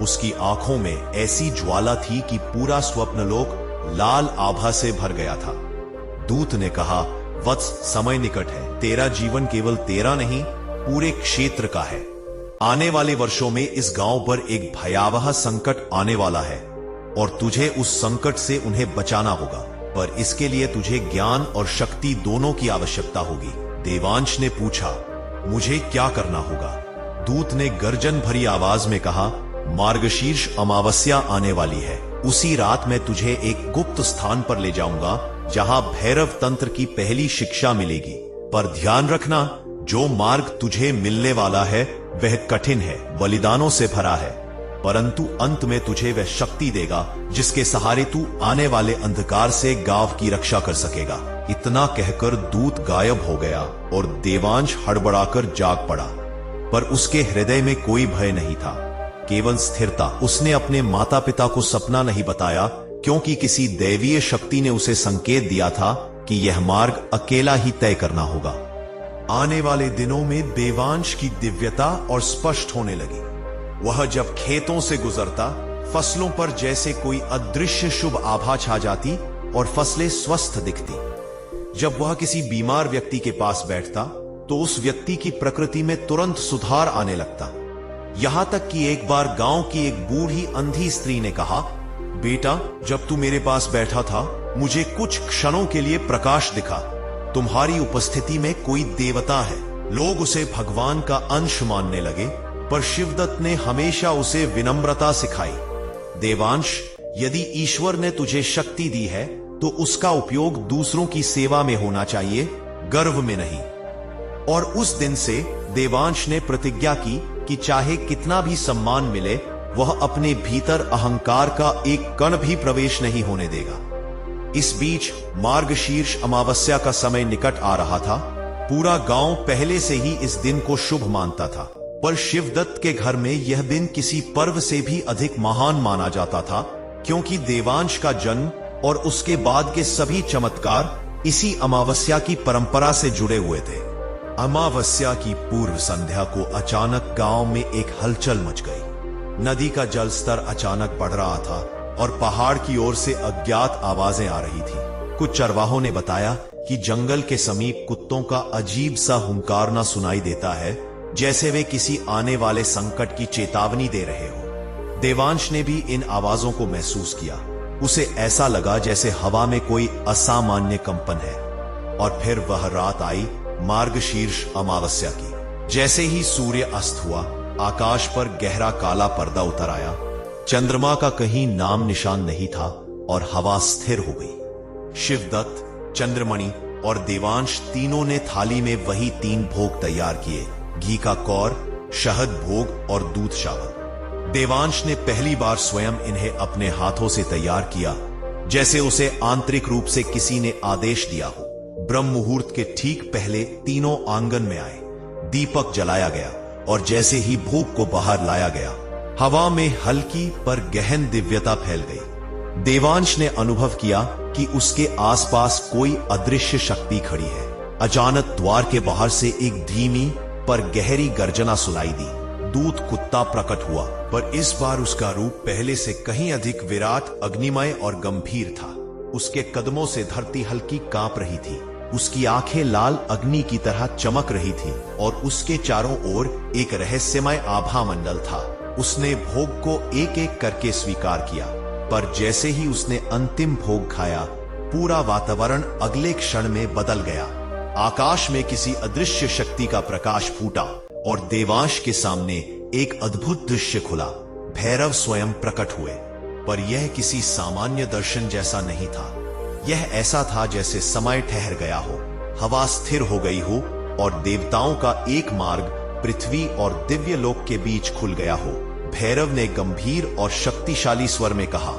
S1: उसकी आंखों में ऐसी ज्वाला थी कि पूरा स्वप्नलोक लाल आभा से भर गया था। दूत ने कहा, वत्स, समय निकट है, तेरा जीवन केवल तेरा नहीं पूरे क्षेत्र का है। आने वाले वर्षों में इस गांव पर एक भयावह संकट आने वाला है और तुझे उस संकट से उन्हें बचाना होगा, पर इसके लिए तुझे ज्ञान और शक्ति दोनों की आवश्यकता होगी। देवांश ने पूछा, मुझे क्या करना होगा? दूत ने गर्जन भरी आवाज में कहा, मार्गशीर्ष अमावस्या आने वाली है। उसी रात मैं तुझे एक गुप्त स्थान पर ले जाऊंगा जहां भैरव तंत्र की पहली शिक्षा मिलेगी। पर ध्यान रखना, जो मार्ग तुझे मिलने वाला है वह कठिन है, बलिदानों से भरा है, परंतु अंत में तुझे वह शक्ति देगा जिसके सहारे तू आने वाले अंधकार से गांव की रक्षा कर सकेगा। इतना कहकर दूत गायब हो गया और देवांश हड़बड़ाकर जाग पड़ा, पर उसके हृदय में कोई भय नहीं था, केवल स्थिरता। उसने अपने माता पिता को सपना नहीं बताया, क्योंकि किसी दैवीय शक्ति ने उसे संकेत दिया था कि यह मार्ग अकेला ही तय करना होगा। आने वाले दिनों में देवांश की दिव्यता और स्पष्ट होने लगी। वह जब खेतों से गुजरता, फसलों पर जैसे कोई अदृश्य शुभ आभा छा जाती और फसलें स्वस्थ दिखती। जब वह किसी बीमार व्यक्ति के पास बैठता तो उस व्यक्ति की प्रकृति में तुरंत सुधार आने लगता। यहां तक कि एक बार गांव की एक बूढ़ी अंधी स्त्री ने कहा, बेटा, जब तू मेरे पास बैठा था मुझे कुछ क्षणों के लिए प्रकाश दिखा। तुम्हारी उपस्थिति में कोई देवता है। लोग उसे भगवान का अंश मानने लगे, पर शिवदत्त ने हमेशा उसे विनम्रता सिखाई। देवांश, यदि ईश्वर ने तुझे शक्ति दी है तो उसका उपयोग दूसरों की सेवा में होना चाहिए, गर्व में नहीं। और उस दिन से देवांश ने प्रतिज्ञा की कि चाहे कितना भी सम्मान मिले, वह अपने भीतर अहंकार का एक कण भी प्रवेश नहीं होने देगा। इस बीच मार्गशीर्ष अमावस्या का समय निकट आ रहा था। पूरा गांव पहले से ही इस दिन को शुभ मानता था, पर शिवदत्त के घर में यह दिन किसी पर्व से भी अधिक महान माना जाता था, क्योंकि देवांश का जन्म और उसके बाद के सभी चमत्कार इसी अमावस्या की परंपरा से जुड़े हुए थे। अमावस्या की पूर्व संध्या को अचानक गांव में एक हलचल मच गई। नदी का जल स्तर अचानक बढ़ रहा था और पहाड़ की ओर से अज्ञात आवाजें आ रही थी। कुछ चरवाहों ने बताया कि जंगल के समीप कुत्तों का अजीब सा हुंकारना सुनाई देता है, जैसे वे किसी आने वाले संकट की चेतावनी दे रहे हो। देवांश ने भी इन आवाजों को महसूस किया। उसे ऐसा लगा जैसे हवा में कोई असामान्य कंपन है। और फिर वह रात आई, मार्गशीर्ष अमावस्या की। जैसे ही सूर्य अस्त हुआ, आकाश पर गहरा काला पर्दा उतर आया। चंद्रमा का कहीं नाम निशान नहीं था और हवा स्थिर हो गई। शिवदत्त, चंद्रमणि और देवांश तीनों ने थाली में वही 3 भोग तैयार किए, घी का कौर, शहद भोग और दूध चावल। देवांश ने पहली बार स्वयं इन्हें अपने हाथों से तैयार किया, जैसे उसे आंतरिक रूप से किसी ने आदेश दिया हो। ब्रह्म मुहूर्त के ठीक पहले तीनों आंगन में आए। दीपक जलाया गया और जैसे ही भोग को बाहर लाया गया, हवा में हल्की पर गहन दिव्यता फैल गई। देवांश ने अनुभव किया कि उसके आसपास कोई अदृश्य शक्ति खड़ी है। अचानक द्वार के बाहर से एक धीमी पर गहरी गर्जना सुनाई दी। दूत कुत्ता प्रकट हुआ, पर इस बार उसका रूप पहले से कहीं अधिक विराट, अग्निमय और गंभीर था। उसके कदमों से धरती हल्की कांप रही थी। उसकी आंखें लाल अग्नि की तरह चमक रही थी और उसके चारों ओर एक रहस्यमय आभा मंडल था। उसने भोग को एक एक करके स्वीकार किया, पर जैसे ही उसने अंतिम भोग खाया, पूरा वातावरण अगले क्षण में बदल गया। आकाश में किसी अदृश्य शक्ति का प्रकाश फूटा और देवांश के सामने एक अद्भुत दृश्य खुला। भैरव स्वयं प्रकट हुए, पर यह किसी सामान्य दर्शन जैसा नहीं था। यह ऐसा था जैसे समय ठहर गया हो, हवा स्थिर हो गई हो और देवताओं का एक मार्ग पृथ्वी और दिव्य लोक के बीच खुल गया हो। भैरव ने गंभीर और शक्तिशाली स्वर में कहा,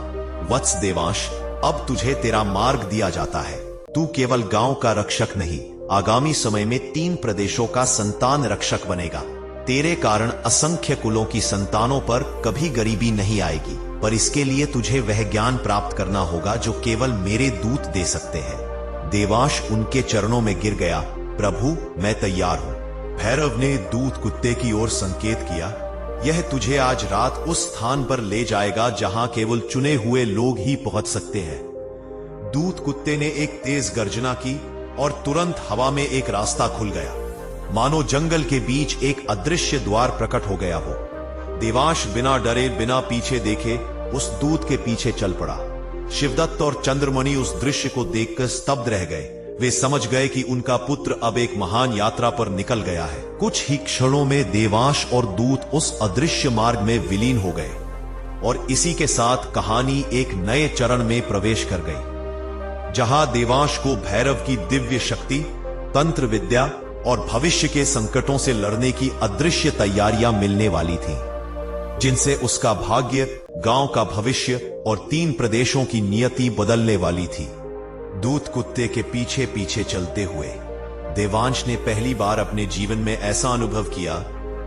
S1: वत्स देवांश, अब तुझे तेरा मार्ग दिया जाता है। तू केवल गांव का रक्षक नहीं, आगामी समय में 3 प्रदेशों का संतान रक्षक बनेगा। तेरे कारण असंख्य कुलों की संतानों पर कभी गरीबी नहीं आएगी, पर इसके लिए तुझे वह ज्ञान प्राप्त करना होगा जो केवल मेरे दूत दे सकते हैं। देवांश उनके चरणों में गिर गया, प्रभु, मैं तैयार हूं। भैरव ने दूत कुत्ते की ओर संकेत किया, यह तुझे आज रात उस स्थान पर ले जाएगा जहां केवल चुने हुए लोग ही पहुंच सकते हैं। दूत कुत्ते ने एक तेज गर्जना की और तुरंत हवा में एक रास्ता खुल गया, मानो जंगल के बीच एक अदृश्य द्वार प्रकट हो गया हो। देवांश बिना डरे, बिना पीछे देखे उस दूत के पीछे चल पड़ा। शिवदत्त और चंद्रमणि उस दृश्य को देखकर स्तब्ध रह गए। वे समझ गए कि उनका पुत्र अब एक महान यात्रा पर निकल गया है। कुछ ही क्षणों में देवांश और दूत उस अदृश्य मार्ग में विलीन हो गए और इसी के साथ कहानी एक नए चरण में प्रवेश कर गई, जहां देवांश को भैरव की दिव्य शक्ति, तंत्र विद्या और भविष्य के संकटों से लड़ने की अदृश्य तैयारियां मिलने वाली थीं, जिनसे उसका भाग्य, गांव का भविष्य और 3 प्रदेशों की नियति बदलने वाली थी। दूत कुत्ते के पीछे पीछे चलते हुए देवांश ने पहली बार अपने जीवन में ऐसा अनुभव किया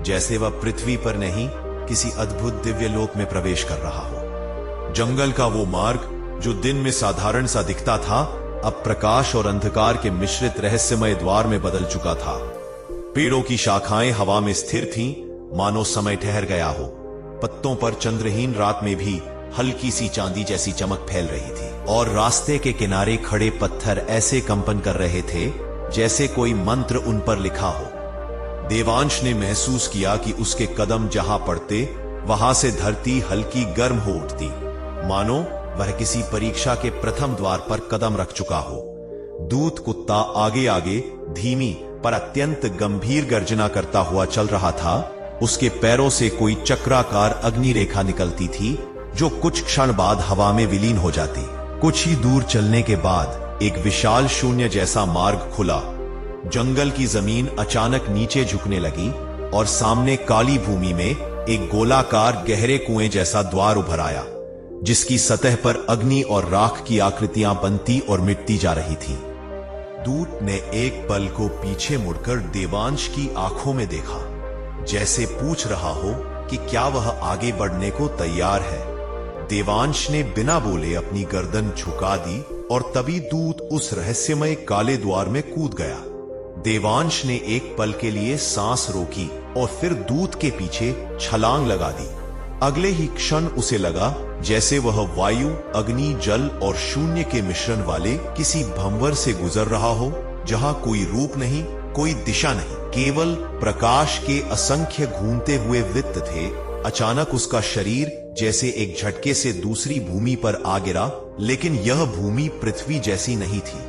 S1: जैसे वह पृथ्वी पर नहीं, किसी अद्भुत दिव्य लोक में प्रवेश कर रहा हो। जंगल का वो मार्ग जो दिन में साधारण सा दिखता था, अब प्रकाश और अंधकार के मिश्रित रहस्यमय द्वार में बदल चुका था। पेड़ों की शाखाएं हवा में स्थिर थीं, मानो समय ठहर गया हो। पत्तों पर चंद्रहीन रात में भी हल्की सी चांदी जैसी चमक फैल रही थी और रास्ते के किनारे खड़े पत्थर ऐसे कंपन कर रहे थे जैसे कोई मंत्र उन पर लिखा हो। देवांश ने महसूस किया कि उसके कदम जहां पड़ते, वहां से धरती हल्की गर्म हो उठती, मानो वह किसी परीक्षा के प्रथम द्वार पर कदम रख चुका हो। दूत कुत्ता आगे आगे धीमी पर अत्यंत गंभीर गर्जना करता हुआ चल रहा था। उसके पैरों से कोई चक्राकार अग्नि रेखा निकलती थी जो कुछ क्षण बाद हवा में विलीन हो जाती। कुछ ही दूर चलने के बाद एक विशाल शून्य जैसा मार्ग खुला। जंगल की जमीन अचानक नीचे झुकने लगी और सामने काली भूमि में एक गोलाकार गहरे कुएं जैसा द्वार उभर आया, जिसकी सतह पर अग्नि और राख की आकृतियां बनती और मिटती जा रही थी। दूत ने एक पल को पीछे मुड़कर देवांश की आंखों में देखा। जैसे पूछ रहा हो कि क्या वह आगे बढ़ने को तैयार है। देवांश ने बिना बोले अपनी गर्दन झुका दी और तभी दूत उस रहस्यमय काले द्वार में कूद गया। देवांश ने एक पल के लिए सांस रोकी और फिर दूत के पीछे छलांग लगा दी। अगले ही क्षण उसे लगा जैसे वह वायु, अग्नि, जल और शून्य के मिश्रण वाले किसी भंवर से गुजर रहा हो, जहां कोई रूप नहीं, कोई दिशा नहीं, केवल प्रकाश के असंख्य घूमते हुए वृत्त थे। अचानक उसका शरीर जैसे एक झटके से दूसरी भूमि पर आ गिरा, लेकिन यह भूमि पृथ्वी जैसी नहीं थी।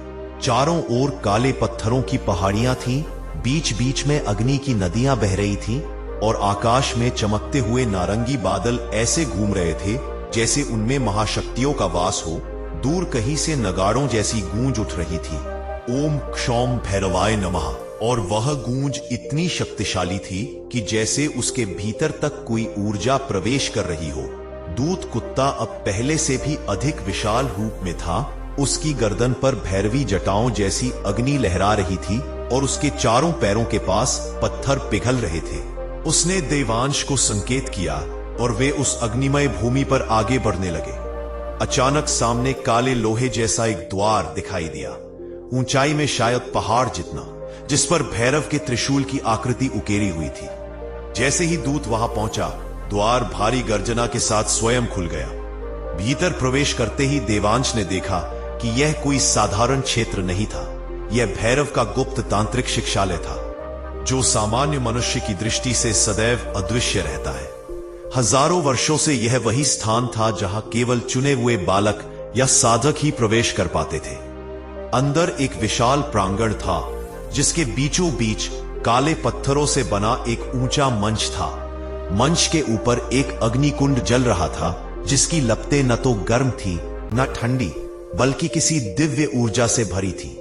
S1: चारों ओर काले पत्थरों की पहाड़ियां थीं, बीच बीच में अग्नि की नदियां बह रही थीं और आकाश में चमकते हुए नारंगी बादल ऐसे घूम रहे थे जैसे उनमें महाशक्तियों का वास हो। दूर कहीं से नगाड़ों जैसी गूंज उठ रही थी, ओम क्षौम भैरवाय नमः, और वह गूंज इतनी शक्तिशाली थी कि जैसे उसके भीतर तक कोई ऊर्जा प्रवेश कर रही हो। दूत कुत्ता अब पहले से भी अधिक विशाल रूप में था। उसकी गर्दन पर भैरवी जटाओं जैसी अग्नि लहरा रही थी और उसके चारों पैरों के पास पत्थर पिघल रहे थे। उसने देवांश को संकेत किया और वे उस अग्निमय भूमि पर आगे बढ़ने लगे। अचानक सामने काले लोहे जैसा एक द्वार दिखाई दिया, ऊंचाई में शायद पहाड़ जितना, जिस पर भैरव के त्रिशूल की आकृति उकेरी हुई थी। जैसे ही दूत वहां पहुंचा, द्वार भारी गर्जना के साथ स्वयं खुल गया। भीतर प्रवेश करते ही देवांश ने देखा कि यह कोई साधारण क्षेत्र नहीं था। यह भैरव का गुप्त तांत्रिक शिक्षालय था, जो सामान्य मनुष्य की दृष्टि से सदैव अदृश्य रहता है। हजारों वर्षों से यह वही स्थान था जहां केवल चुने हुए बालक या साधक ही प्रवेश कर पाते थे। अंदर एक विशाल प्रांगण था, जिसके बीचों बीच काले पत्थरों से बना एक ऊंचा मंच था। मंच के ऊपर एक अग्निकुंड जल रहा था, जिसकी लपटें न तो गर्म थी न ठंडी, बल्कि किसी दिव्य ऊर्जा से भरी थी।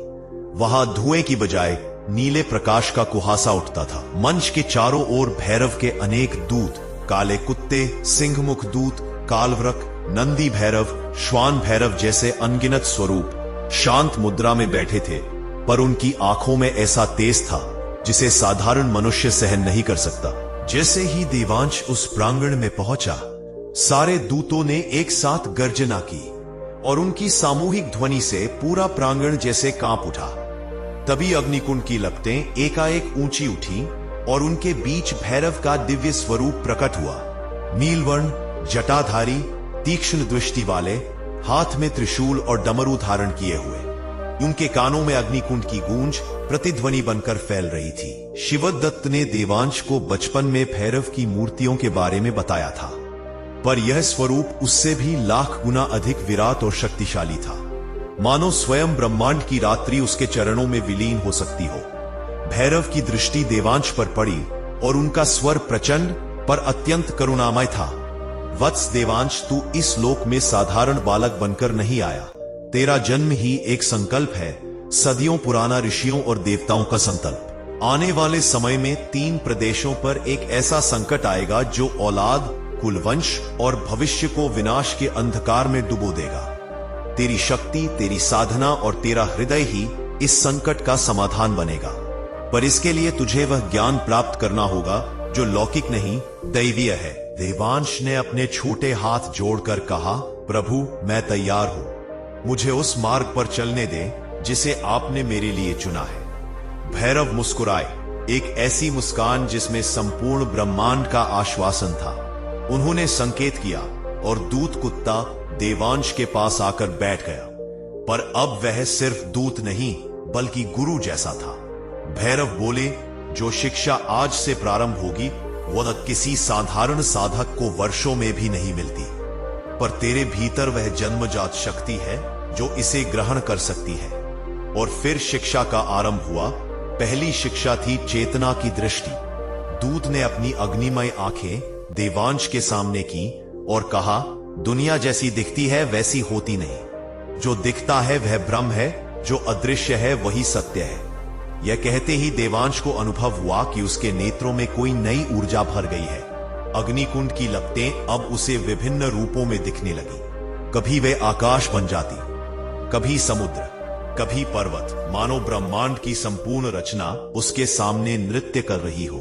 S1: वहां धुएं की बजाय नीले प्रकाश का कुहासा उठता था। मंच के चारों ओर भैरव के अनेक दूत, काले कुत्ते, सिंहमुख दूत, कालवृक, नंदी भैरव, श्वान भैरव जैसे अनगिनत स्वरूप शांत मुद्रा में बैठे थे, पर उनकी आंखों में ऐसा तेज था जिसे साधारण मनुष्य सहन नहीं कर सकता। जैसे ही देवांश उस प्रांगण में पहुंचा, सारे दूतों ने एक साथ गर्जना की और उनकी सामूहिक ध्वनि से पूरा प्रांगण जैसे कांप उठा। तभी अग्निकुंड की लपटें एकाएक ऊंची उठी और उनके बीच भैरव का दिव्य स्वरूप प्रकट हुआ। नीलवर्ण, जटाधारी, तीक्ष्ण दृष्टि वाले, हाथ में त्रिशूल और डमरू धारण किए हुए। उनके कानों में अग्निकुंड की गूंज प्रतिध्वनि बनकर फैल रही थी। शिवदत्त ने देवांश को बचपन में भैरव की मूर्तियों के बारे में बताया था, पर यह स्वरूप उससे भी लाख गुना अधिक विराट और शक्तिशाली था। मानो स्वयं ब्रह्मांड की रात्रि उसके चरणों में विलीन हो सकती हो। भैरव की दृष्टि देवांश पर पड़ी और उनका स्वर प्रचंड पर अत्यंत करुणामय था। वत्स देवांश, तू इस लोक में साधारण बालक बनकर नहीं आया। तेरा जन्म ही एक संकल्प है, सदियों पुराना ऋषियों और देवताओं का संकल्प। आने वाले समय में 3 प्रदेशों पर एक ऐसा संकट आएगा जो औलाद, कुलवंश और भविष्य को विनाश के अंधकार में डुबो देगा। तेरी शक्ति, तेरी साधना और तेरा हृदय ही इस संकट का समाधान बनेगा, पर इसके लिए तुझे वह ज्ञान प्राप्त करना होगा जो लौकिक नहीं, दैवीय है। देवांश ने अपने छोटे हाथ जोड़कर कहा, प्रभु, मैं तैयार हूं। मुझे उस मार्ग पर चलने दें जिसे आपने मेरे लिए चुना है। भैरव मुस्कुराए, एक ऐसी मुस्कान जिसमें संपूर्ण ब्रह्मांड का आश्वासन था। उन्होंने संकेत किया और दूत कुत्ता देवांश के पास आकर बैठ गया, पर अब वह सिर्फ दूत नहीं बल्कि गुरु जैसा था। भैरव बोले, जो शिक्षा आज से प्रारंभ होगी वह किसी साधारण साधक को वर्षों में भी नहीं मिलती, पर तेरे भीतर वह जन्मजात शक्ति है जो इसे ग्रहण कर सकती है। और फिर शिक्षा का आरंभ हुआ। पहली शिक्षा थी चेतना की दृष्टि। दूत ने अपनी अग्निमय आंखें देवांश के सामने की और कहा, दुनिया जैसी दिखती है वैसी होती नहीं। जो दिखता है वह भ्रम है, जो अदृश्य है वही सत्य है। यह कहते ही देवांश को अनुभव हुआ कि उसके नेत्रों में कोई नई ऊर्जा भर गई है। अग्निकुंड की लपटें अब उसे विभिन्न रूपों में दिखने लगी। कभी वे आकाश बन जाती, कभी समुद्र, कभी पर्वत, मानो ब्रह्मांड की संपूर्ण रचना उसके सामने नृत्य कर रही हो।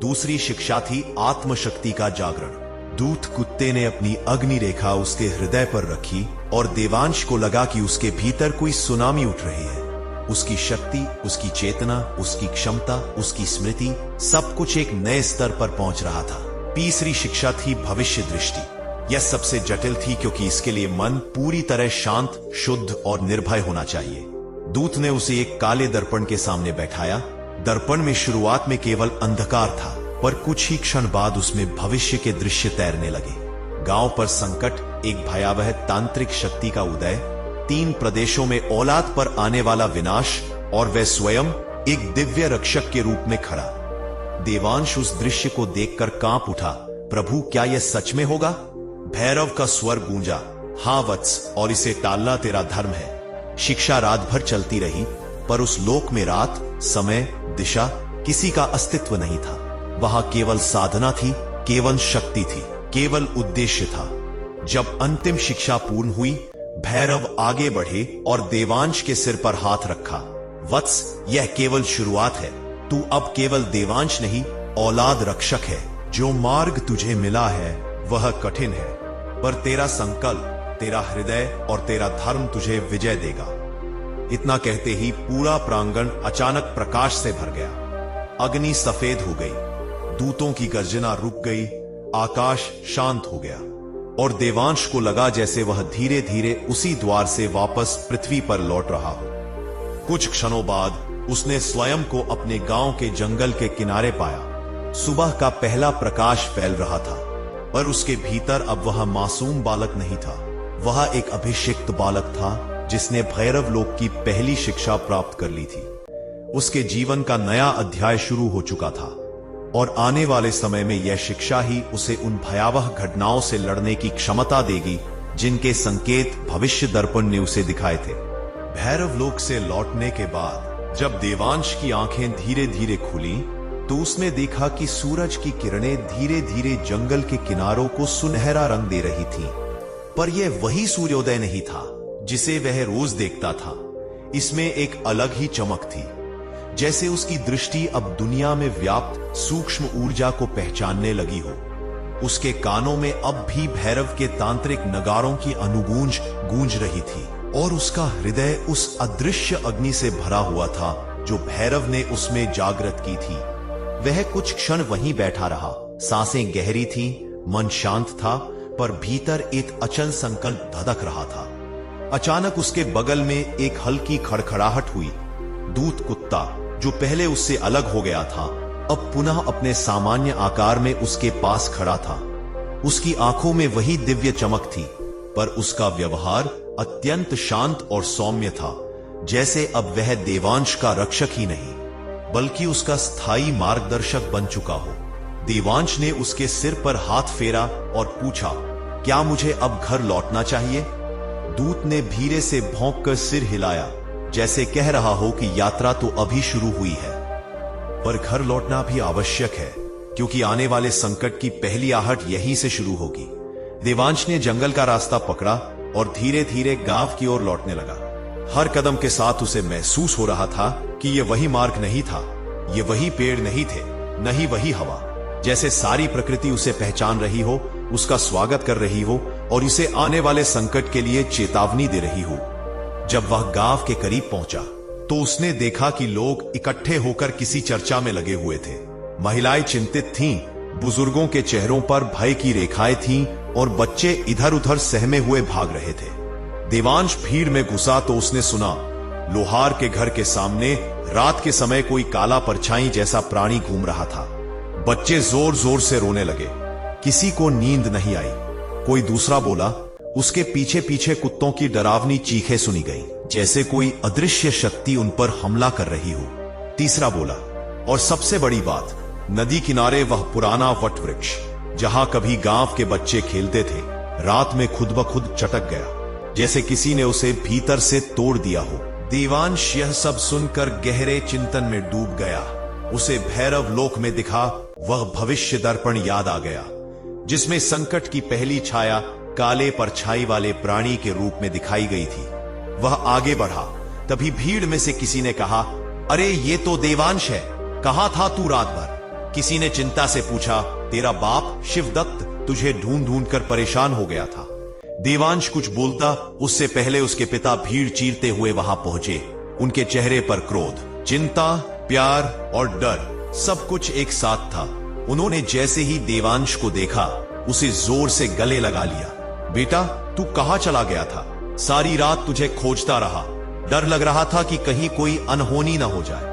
S1: दूसरी शिक्षा थी आत्मशक्ति का जागरण। दूत कुत्ते ने अपनी अग्नि रेखा उसके हृदय पर रखी और देवांश को लगा कि उसके भीतर कोई सुनामी उठ रही है। उसकी शक्ति, उसकी चेतना, उसकी क्षमता, उसकी स्मृति, सब कुछ एक नए स्तर पर पहुंच रहा था। तीसरी शिक्षा थी भविष्य दृष्टि। यह सबसे जटिल थी क्योंकि इसके लिए मन पूरी तरह शांत, शुद्ध और निर्भय होना चाहिए। दूत ने उसे एक काले दर्पण के सामने बैठाया। दर्पण में शुरुआत में केवल अंधकार था, पर कुछ ही क्षण बाद उसमें भविष्य के दृश्य तैरने लगे। गांव पर संकट, एक भयावह तांत्रिक शक्ति का उदय, 3 प्रदेशों में औलाद पर आने वाला विनाश और वह स्वयं एक दिव्य रक्षक के रूप में खड़ा। देवांश उस दृश्य को देखकर कांप उठा। प्रभु, क्या यह सच में होगा? भैरव का स्वर गूंजा, हाँ वत्स, और इसे टालना तेरा धर्म है। शिक्षा रात भर चलती रही, पर उस लोक में रात, समय, दिशा, किसी का अस्तित्व नहीं था। वहां केवल साधना थी, केवल शक्ति थी, केवल उद्देश्य था। जब अंतिम शिक्षा पूर्ण हुई, भैरव आगे बढ़े और देवांश के सिर पर हाथ रखा। वत्स, यह केवल शुरुआत है। तू अब केवल देवांश नहीं, औलाद रक्षक है। जो मार्ग तुझे मिला है वह कठिन है, पर तेरा संकल्प, तेरा हृदय और तेरा धर्म तुझे विजय देगा। इतना कहते ही पूरा प्रांगण अचानक प्रकाश से भर गया। अग्नि सफेद हो गई, दूतों की गर्जना रुक गई, आकाश शांत हो गया और देवांश को लगा जैसे वह धीरे धीरे उसी द्वार से वापस पृथ्वी पर लौट रहा हो। कुछ क्षणों बाद उसने स्वयं को अपने गांव के जंगल के किनारे पाया। सुबह का पहला प्रकाश फैल रहा था, पर उसके भीतर अब वह मासूम बालक नहीं था। वह एक अभिषिक्त बालक था जिसने भैरव लोक की पहली शिक्षा प्राप्त कर ली थी। उसके जीवन का नया अध्याय शुरू हो चुका था और आने वाले समय में यह शिक्षा ही उसे उन भयावह घटनाओं से लड़ने की क्षमता देगी जिनके संकेत भविष्य दर्पण ने उसे दिखाए थे। भैरव लोक से लौटने के बाद जब देवांश की आंखें धीरे धीरे खुली, तो उसने देखा कि सूरज की किरणें धीरे धीरे जंगल के किनारों को सुनहरा रंग दे रही थीं। पर यह वही सूर्योदय नहीं था जिसे वह रोज देखता था। इसमें एक अलग ही चमक थी, जैसे उसकी दृष्टि अब दुनिया में व्याप्त सूक्ष्म ऊर्जा को पहचानने लगी हो। उसके कानों में अब भी भैरव के तांत्रिक नगारों की अनुगूंज गूंज रही थी और उसका हृदय उस अदृश्य अग्नि से भरा हुआ था जो भैरव ने उसमें जागृत की थी। वह कुछ क्षण वहीं बैठा रहा। सांसें गहरी थीं, मन शांत था, पर भीतर एक अचल संकल्प धधक रहा था। अचानक उसके बगल में एक हल्की खड़खड़ाहट हुई। दूत कुत्ता, जो पहले उससे अलग हो गया था, अब पुनः अपने सामान्य आकार में उसके पास खड़ा था। उसकी आंखों में वही दिव्य चमक थी, पर उसका व्यवहार अत्यंत शांत और सौम्य था, जैसे अब वह देवांश का रक्षक ही नहीं बल्कि उसका स्थायी मार्गदर्शक बन चुका हो। देवांश ने उसके सिर पर हाथ फेरा और पूछा, क्या मुझे अब घर लौटना चाहिए? दूत ने धीरे से भौंककर सिर हिलाया, जैसे कह रहा हो कि यात्रा तो अभी शुरू हुई है, पर घर लौटना भी आवश्यक है, क्योंकि आने वाले संकट की पहली आहट यहीं से शुरू होगी। देवांश ने जंगल का रास्ता पकड़ा और धीरे धीरे गांव की ओर लौटने लगा। हर कदम के साथ उसे महसूस हो रहा था कि यह वही मार्ग नहीं था, ये वही पेड़ नहीं थे, न ही वही हवा। जैसे सारी प्रकृति उसे पहचान रही हो, उसका स्वागत कर रही हो और इसे आने वाले संकट के लिए चेतावनी दे रही हो। जब वह गांव के करीब पहुंचा, तो उसने देखा कि लोग इकट्ठे होकर किसी चर्चा में लगे हुए थे। महिलाएं चिंतित थीं, बुजुर्गों के चेहरों पर भय की रेखाएं थीं और बच्चे इधर उधर सहमे हुए भाग रहे थे। देवांश भीड़ में घुसा तो उसने सुना, लोहार के घर के सामने रात के समय कोई काला परछाई जैसा प्राणी घूम रहा था। बच्चे जोर जोर से रोने लगे। किसी को नींद नहीं आई। कोई दूसरा बोला, उसके पीछे पीछे कुत्तों की डरावनी चीखें सुनी गई, जैसे कोई अदृश्य शक्ति उन पर हमला कर रही हो। तीसरा बोला, और सबसे बड़ी बात, नदी किनारे वह पुराना वट वृक्ष जहां कभी गांव के बच्चे खेलते थे, रात में खुद ब खुद चटक गया, जैसे किसी ने उसे भीतर से तोड़ दिया हो। देवांश यह सब सुनकर गहरे चिंतन में डूब गया। उसे भैरव लोक में दिखा वह भविष्य दर्पण याद आ गया, जिसमें संकट की पहली छाया काले परछाई वाले प्राणी के रूप में दिखाई गई थी। वह आगे बढ़ा, तभी भीड़ में से किसी ने कहा, अरे ये तो देवांश है, कहां था तू रात भर? किसी ने चिंता से पूछा, तेरा बाप शिवदत्त तुझे ढूंढ ढूंढ कर परेशान हो गया था। देवांश कुछ बोलता उससे पहले उसके पिता भीड़ चीरते हुए वहां पहुंचे। उनके चेहरे पर क्रोध, चिंता, प्यार और डर सब कुछ एक साथ था। उन्होंने जैसे ही देवांश को देखा उसे जोर से गले लगा लिया। बेटा, तू कहां चला गया था? सारी रात तुझे खोजता रहा। डर लग रहा था कि कहीं कोई अनहोनी न हो जाए।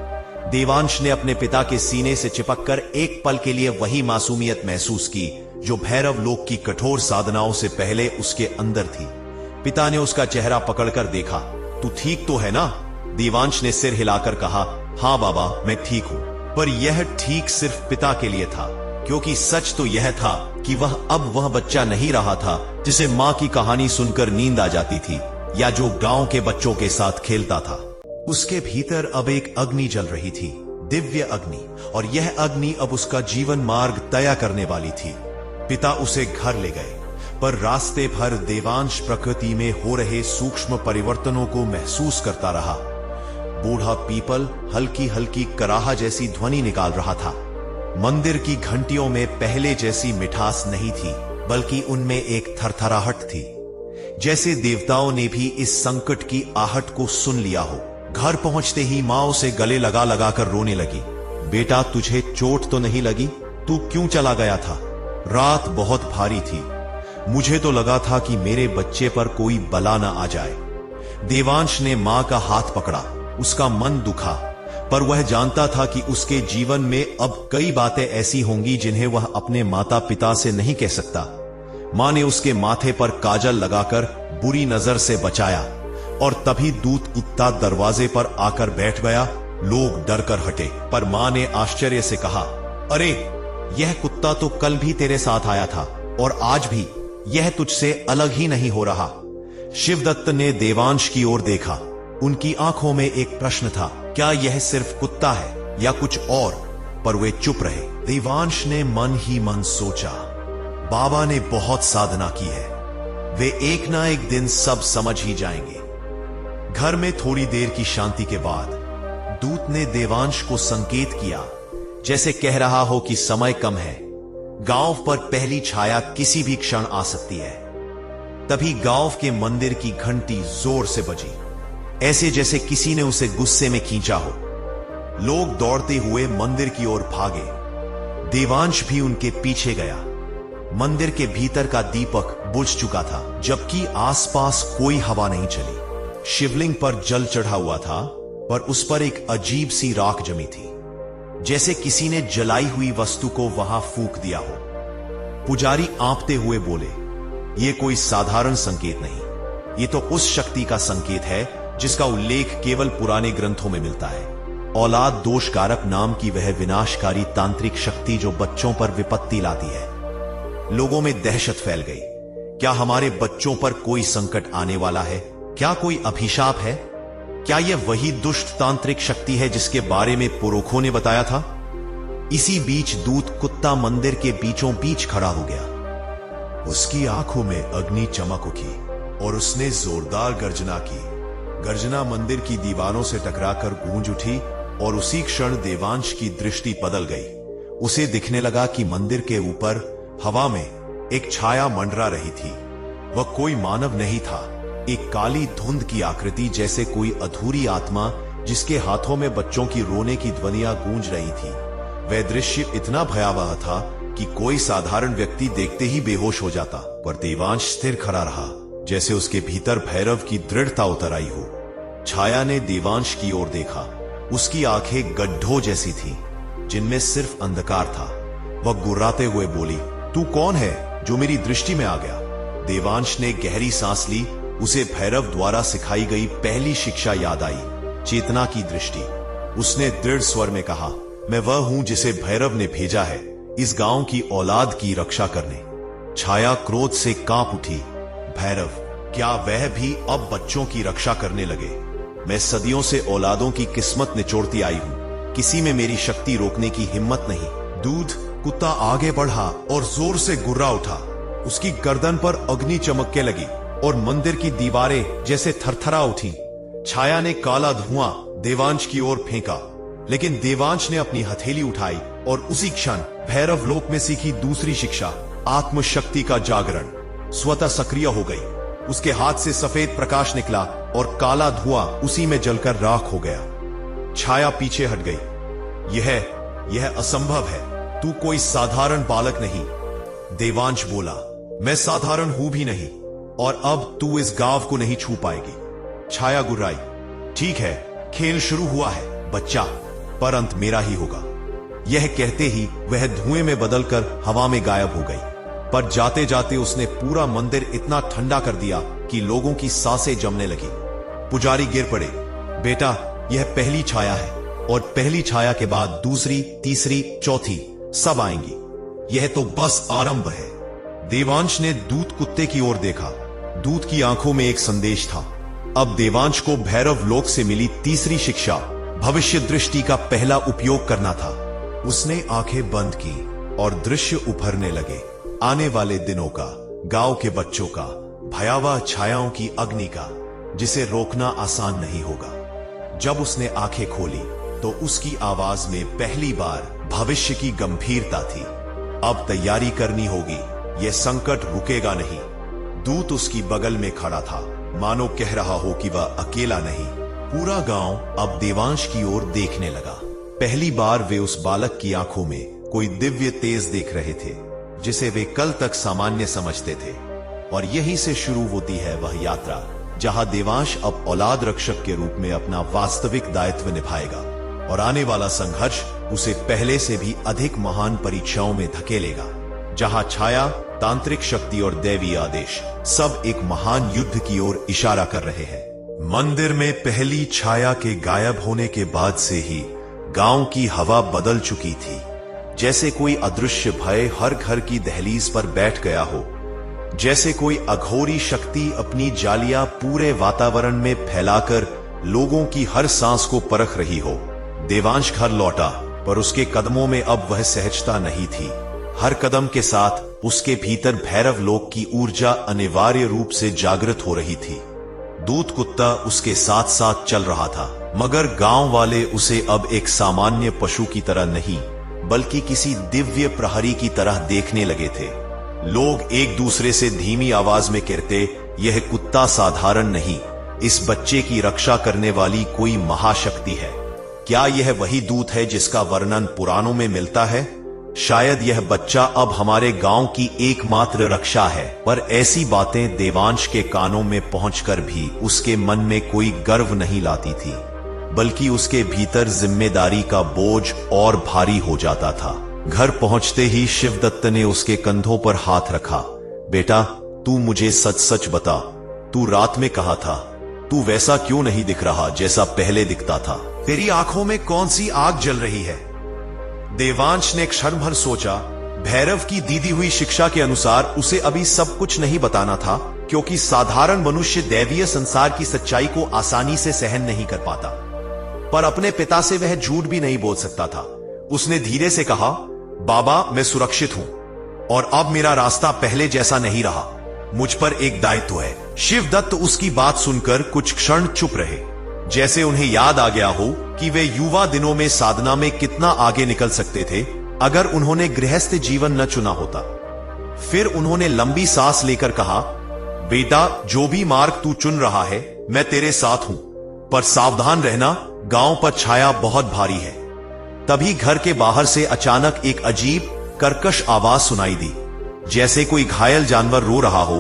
S1: देवांश ने अपने पिता के सीने से चिपककर एक पल के लिए वही मासूमियत महसूस की जो भैरव लोक की कठोर साधनाओं से पहले उसके अंदर थी। पिता ने उसका चेहरा पकड़कर देखा। तू ठीक तो है ना? देवांश ने सिर हिलाकर कहा, हां बाबा, मैं ठीक हूं। पर यह ठीक सिर्फ पिता के लिए था, क्योंकि सच तो यह था कि वह बच्चा नहीं रहा था जिसे मां की कहानी सुनकर नींद आ जाती थी या जो गांव के बच्चों के साथ खेलता था। उसके भीतर अब एक अग्नि जल रही थी, दिव्य अग्नि, और यह अग्नि अब उसका जीवन मार्ग तय करने वाली थी। पिता उसे घर ले गए, पर रास्ते भर देवांश प्रकृति में हो रहे सूक्ष्म परिवर्तनों को महसूस करता रहा। बूढ़ा पीपल हल्की हल्की कराहा जैसी ध्वनि निकाल रहा था। मंदिर की घंटियों में पहले जैसी मिठास नहीं थी, बल्कि उनमें एक थरथराहट थी, जैसे देवताओं ने भी इस संकट की आहट को सुन लिया हो। घर पहुंचते ही मां उसे गले लगा लगा कर रोने लगी। बेटा, तुझे चोट तो नहीं लगी? तू क्यों चला गया था? रात बहुत भारी थी। मुझे तो लगा था कि मेरे बच्चे पर कोई बला ना आ जाए। देवांश ने मां का हाथ पकड़ा। उसका मन दुखा, पर वह जानता था कि उसके जीवन में अब कई बातें ऐसी होंगी जिन्हें वह अपने माता पिता से नहीं कह सकता। मां ने उसके माथे पर काजल लगाकर बुरी नजर से बचाया, और तभी दूत कुत्ता दरवाजे पर आकर बैठ गया। लोग डर कर हटे, पर मां ने आश्चर्य से कहा, अरे, यह कुत्ता तो कल भी तेरे साथ आया था और आज भी यह तुझसे अलग ही नहीं हो रहा। शिवदत्त ने देवांश की ओर देखा। उनकी आंखों में एक प्रश्न था, क्या यह सिर्फ कुत्ता है या कुछ और? पर वे चुप रहे। देवांश ने मन ही मन सोचा, बाबा ने बहुत साधना की है, वे एक ना एक दिन सब समझ ही जाएंगे। घर में थोड़ी देर की शांति के बाद दूत ने देवांश को संकेत किया, जैसे कह रहा हो कि समय कम है, गांव पर पहली छाया किसी भी क्षण आ सकती है। तभी गांव के मंदिर की घंटी जोर से बजी, ऐसे जैसे किसी ने उसे गुस्से में खींचा हो। लोग दौड़ते हुए मंदिर की ओर भागे। देवांश भी उनके पीछे गया। मंदिर के भीतर का दीपक बुझ चुका था, जबकि आसपास कोई हवा नहीं चली। शिवलिंग पर जल चढ़ा हुआ था, पर उस पर एक अजीब सी राख जमी थी, जैसे किसी ने जलाई हुई वस्तु को वहां फूंक दिया हो। पुजारी आंपते हुए बोले, यह कोई साधारण संकेत नहीं, यह तो उस शक्ति का संकेत है जिसका उल्लेख केवल पुराने ग्रंथों में मिलता है। औलाद दोष कारक नाम की वह विनाशकारी तांत्रिक शक्ति जो बच्चों पर विपत्ति लाती है। लोगों में दहशत फैल गई। क्या हमारे बच्चों पर कोई संकट आने वाला है? क्या कोई अभिशाप है? क्या यह वही दुष्ट तांत्रिक शक्ति है जिसके बारे में पुरोखों ने बताया था? इसी बीच दूत कुत्ता मंदिर के बीचों बीच खड़ा हो गया। उसकी आंखों में अग्नि चमक उठी और उसने जोरदार गर्जना की। गर्जना मंदिर की दीवारों से टकराकर गूंज उठी और उसी क्षण देवांश की दृष्टि बदल गई। उसे दिखने लगा कि मंदिर के ऊपर हवा में एक छाया मंडरा रही थी। वह कोई मानव नहीं था, एक काली धुंध की आकृति, जैसे कोई अधूरी आत्मा जिसके हाथों में बच्चों की रोने की ध्वनियां गूंज रही थी। वह दृश्य इतना भयावह था कि कोई साधारण व्यक्ति देखते ही बेहोश हो जाता, पर देवांश स्थिर खड़ा रहा, जैसे उसके भीतर भैरव की दृढ़ता उतर आई हो। छाया ने देवांश की ओर देखा। उसकी आंखें गड्ढों जैसी थीं, जिनमें सिर्फ अंधकार था। वह गुर्राते हुए बोली, तू कौन है जो मेरी दृष्टि में आ गया? देवांश ने गहरी सांस ली। उसे भैरव द्वारा सिखाई गई पहली शिक्षा याद आई, चेतना की दृष्टि। उसने दृढ़ स्वर में कहा, मैं वह हूं जिसे भैरव ने भेजा है इस गांव की औलाद की रक्षा करने। छाया क्रोध से कांप उठी। भैरव, क्या वह भी अब बच्चों की रक्षा करने लगे? मैं सदियों से औलादों की किस्मत निचोड़ती आई हूं, किसी में मेरी शक्ति रोकने की हिम्मत नहीं। दूध कुत्ता आगे बढ़ा और जोर से गुर्रा उठा। उसकी गर्दन पर अग्नि चमकने लगी और मंदिर की दीवारें जैसे थरथरा उठी। छाया ने काला धुआं देवांश की ओर फेंका। लेकिन देवांश ने अपनी हथेली उठाई और उसी क्षण भैरव लोक में सीखी दूसरी शिक्षा, आत्मशक्ति का जागरण, स्वतः सक्रिय हो गई। उसके हाथ से सफेद प्रकाश निकला और काला धुआं उसी में जलकर राख हो गया। छाया पीछे हट गई। यह असंभव है, तू कोई साधारण बालक नहीं। देवांश बोला, मैं साधारण हूं भी नहीं, और अब तू इस गांव को नहीं छू पाएगी। छाया गुर्राई, ठीक है, खेल शुरू हुआ है बच्चा, पर अंत मेरा ही होगा। यह कहते ही वह धुएं में बदलकर हवा में गायब हो गई। पर जाते जाते उसने पूरा मंदिर इतना ठंडा कर दिया कि लोगों की सांसें जमने लगी। पुजारी गिर पड़े, बेटा यह पहली छाया है, और पहली छाया के बाद दूसरी, तीसरी, चौथी सब आएंगी। यह तो बस आरंभ है। देवांश ने दूत कुत्ते की ओर देखा। दूत की आंखों में एक संदेश था। अब देवांश को भैरव लोक से मिली तीसरी शिक्षा, भविष्य दृष्टि का पहला उपयोग करना था। उसने आंखें बंद की और दृश्य उभरने लगे, आने वाले दिनों का, गांव के बच्चों का, भयावह छायाओं की अग्नि का, जिसे रोकना आसान नहीं होगा। जब उसने आंखें खोली तो उसकी आवाज में पहली बार भविष्य की गंभीरता थी। अब तैयारी करनी होगी, यह संकट रुकेगा नहीं। दूत उसकी बगल में खड़ा था, मानो कह रहा हो कि वह अकेला नहीं। पूरा गांव अब देवांश की ओर देखने लगा। पहली बार वे उस बालक की आंखों में कोई दिव्य तेज देख रहे थे, जिसे वे कल तक सामान्य समझते थे। और यहीं से शुरू होती है वह यात्रा, जहां देवांश अब औलाद रक्षक के रूप में अपना वास्तविक दायित्व निभाएगा, और आने वाला संघर्ष उसे पहले से भी अधिक महान परीक्षाओं में धकेलेगा, जहां छाया, तांत्रिक शक्ति और दैवीय आदेश सब एक महान युद्ध की ओर इशारा कर रहे हैं। मंदिर में पहली छाया के गायब होने के बाद से ही गांव की हवा बदल चुकी थी। जैसे कोई अदृश्य भय हर घर की दहलीज पर बैठ गया हो, जैसे कोई अघोरी शक्ति अपनी जालियां पूरे वातावरण में फैलाकर लोगों की हर सांस को परख रही हो। देवांश घर लौटा, पर उसके कदमों में अब वह सहजता नहीं थी। हर कदम के साथ उसके भीतर भैरव लोक की ऊर्जा अनिवार्य रूप से जागृत हो रही थी। दूत कुत्ता उसके साथ साथ चल रहा था, मगर गांव वाले उसे अब एक सामान्य पशु की तरह नहीं, बल्कि किसी दिव्य प्रहरी की तरह देखने लगे थे। लोग एक दूसरे से धीमी आवाज में कहते, यह कुत्ता साधारण नहीं, इस बच्चे की रक्षा करने वाली कोई महाशक्ति है। क्या यह वही दूत है जिसका वर्णन पुराणों में मिलता है? शायद यह बच्चा अब हमारे गांव की एकमात्र रक्षा है। पर ऐसी बातें देवांश के कानों में पहुंचकर भी उसके मन में कोई गर्व नहीं लाती थी, बल्कि उसके भीतर जिम्मेदारी का बोझ और भारी हो जाता था। घर पहुंचते ही शिवदत्त ने उसके कंधों पर हाथ रखा। बेटा, तू मुझे सच सच बता, तू रात में कहा था, तू वैसा क्यों नहीं दिख रहा जैसा पहले दिखता था? तेरी आंखों में कौन सी आग जल रही है? देवांश ने क्षण भर सोचा। भैरव की दीदी हुई शिक्षा के अनुसार उसे अभी सब कुछ नहीं बताना था, क्योंकि साधारण मनुष्य दैवीय संसार की सच्चाई को आसानी से सहन नहीं कर पाता। पर अपने पिता से वह झूठ भी नहीं बोल सकता था। उसने धीरे से कहा, बाबा मैं सुरक्षित हूं, और अब मेरा रास्ता पहले जैसा नहीं रहा। मुझ पर एक दायित्व है। शिवदत्त उसकी बात सुनकर कुछ क्षण चुप रहे, जैसे उन्हें याद आ गया हो कि वे युवा दिनों में साधना में कितना आगे निकल सकते थे अगर उन्होंने गृहस्थ जीवन न चुना होता। फिर उन्होंने लंबी सांस लेकर कहा, बेटा जो भी मार्ग तू चुन रहा है मैं तेरे साथ हूं, पर सावधान रहना, गांव पर छाया बहुत भारी है। तभी घर के बाहर से अचानक एक अजीब कर्कश आवाज सुनाई दी, जैसे कोई घायल जानवर रो रहा हो,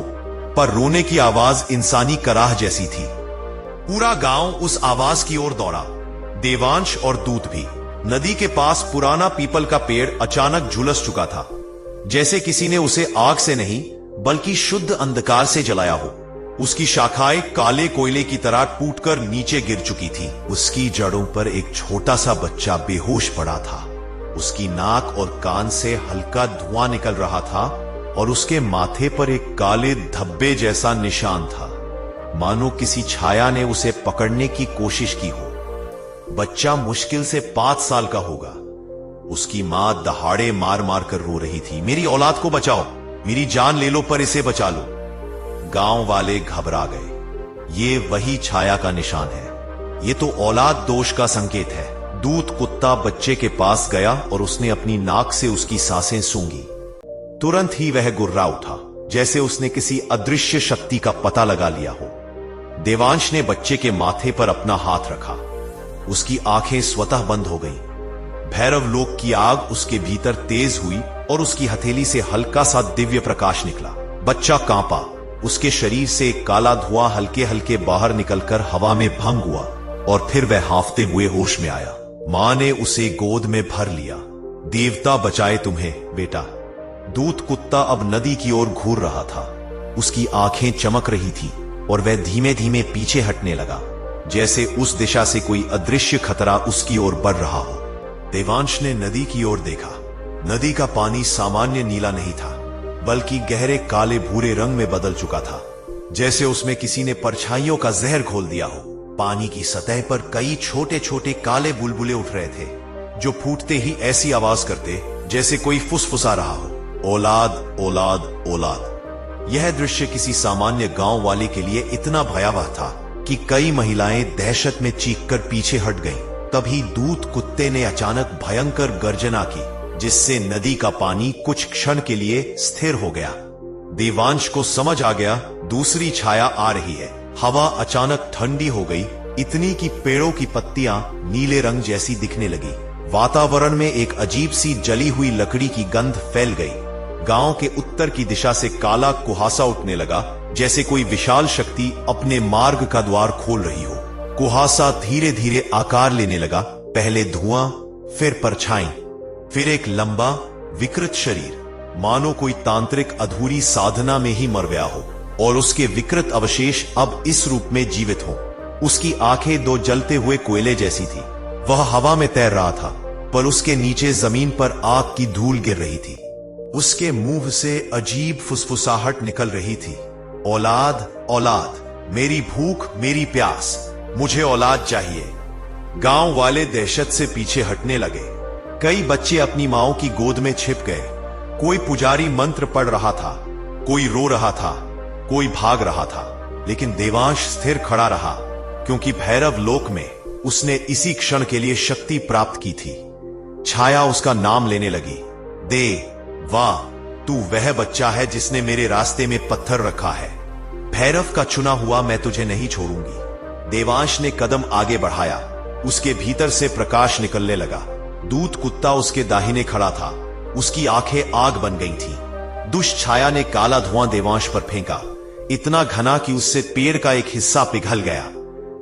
S1: पर रोने की आवाज इंसानी कराह जैसी थी। पूरा गांव उस आवाज की ओर दौड़ा, देवांश और दूत भी। नदी के पास पुराना पीपल का पेड़ अचानक झुलस चुका था, जैसे किसी ने उसे आग से नहीं बल्कि शुद्ध अंधकार से जलाया हो। उसकी शाखाएं काले कोयले की तरह टूटकर नीचे गिर चुकी थी। उसकी जड़ों पर एक छोटा सा बच्चा बेहोश पड़ा था। उसकी नाक और कान से हल्का धुआं निकल रहा था, और उसके माथे पर एक काले धब्बे जैसा निशान था, मानो किसी छाया ने उसे पकड़ने की कोशिश की हो। बच्चा मुश्किल से 5 साल का होगा। उसकी मां दहाड़े मार मार कर रो रही थी, मेरी औलाद को बचाओ, मेरी जान ले लो पर इसे बचा लो। गांव वाले घबरा गए। ये वही छाया का निशान है, ये तो औलाद दोष का संकेत है। दूत कुत्ता बच्चे के पास गया और उसने अपनी नाक से उसकी सांसें सूंघी। तुरंत ही वह गुर्रा उठा, जैसे उसने किसी अदृश्य शक्ति का पता लगा लिया हो। देवांश ने बच्चे के माथे पर अपना हाथ रखा। उसकी आंखें स्वतः बंद हो गईं। भैरव लोक की आग उसके भीतर तेज हुई और उसकी हथेली से हल्का सा दिव्य प्रकाश निकला। बच्चा कांपा। उसके शरीर से एक काला धुआं हल्के हल्के बाहर निकलकर हवा में भंग हुआ और फिर वह हांफते हुए होश में आया। मां ने उसे गोद में भर लिया। देवता बचाए तुम्हें बेटा। दूत कुत्ता अब नदी की ओर घूर रहा था। उसकी आंखें चमक रही थी और वह धीमे धीमे पीछे हटने लगा, जैसे उस दिशा से कोई अदृश्य खतरा उसकी ओर बढ़ रहा हो। देवांश ने नदी की ओर देखा। नदी का पानी सामान्य नीला नहीं था, बल्कि गहरे काले भूरे रंग में बदल चुका था, जैसे उसमें किसी ने परछाइयों का जहर घोल दिया हो। पानी की सतह पर कई छोटे छोटे काले बुलबुले उठ रहे थे, जो फूटते ही ऐसी आवाज करते जैसे कोई फुसफुसा रहा हो, औलाद औलाद औलाद। यह दृश्य किसी सामान्य गांव वाले के लिए इतना भयावह था कि कई महिलाएं दहशत में चीखकर पीछे हट गईं। तभी दूत कुत्ते ने अचानक भयंकर गर्जना की, जिससे नदी का पानी कुछ क्षण के लिए स्थिर हो गया। देवांश को समझ आ गया दूसरी छाया आ रही है। हवा अचानक ठंडी हो गई, इतनी कि पेड़ों की पत्तियां नीले रंग जैसी दिखने लगी। वातावरण में एक अजीब सी जली हुई लकड़ी की गंध फैल गई। गांव के उत्तर की दिशा से काला कुहासा उठने लगा, जैसे कोई विशाल शक्ति अपने मार्ग का द्वार खोल रही हो। कुहासा धीरे धीरे आकार लेने लगा, पहले धुआं, फिर परछाई, फिर एक लंबा विकृत शरीर, मानो कोई तांत्रिक अधूरी साधना में ही मर गया हो और उसके विकृत अवशेष अब इस रूप में जीवित हो। उसकी आंखें दो जलते हुए कोयले जैसी थी। वह हवा में तैर रहा था, पर उसके नीचे जमीन पर आग की धूल गिर रही थी। उसके मुंह से अजीब फुसफुसाहट निकल रही थी। औलाद औलाद, मेरी भूख, मेरी प्यास, मुझे औलाद चाहिए। गांव वाले दहशत से पीछे हटने लगे। कई बच्चे अपनी माओ की गोद में छिप गए। कोई पुजारी मंत्र पढ़ रहा था, कोई रो रहा था, कोई भाग रहा था, लेकिन देवांश स्थिर खड़ा रहा, क्योंकि भैरव लोक में उसने इसी क्षण के लिए शक्ति प्राप्त की थी। छाया उसका नाम लेने लगी। दे, वाह, तू वह बच्चा है जिसने मेरे रास्ते में पत्थर रखा है। भैरव का चुना हुआ मैं तुझे नहीं छोड़ूंगी। देवांश ने कदम आगे बढ़ाया। उसके भीतर से प्रकाश निकलने लगा। दूत कुत्ता उसके दाहिने खड़ा था। उसकी आंखें आग बन गई थी। दुष्ट छाया ने काला धुआं देवांश पर फेंका, इतना घना कि उससे पेड़ का एक हिस्सा पिघल गया।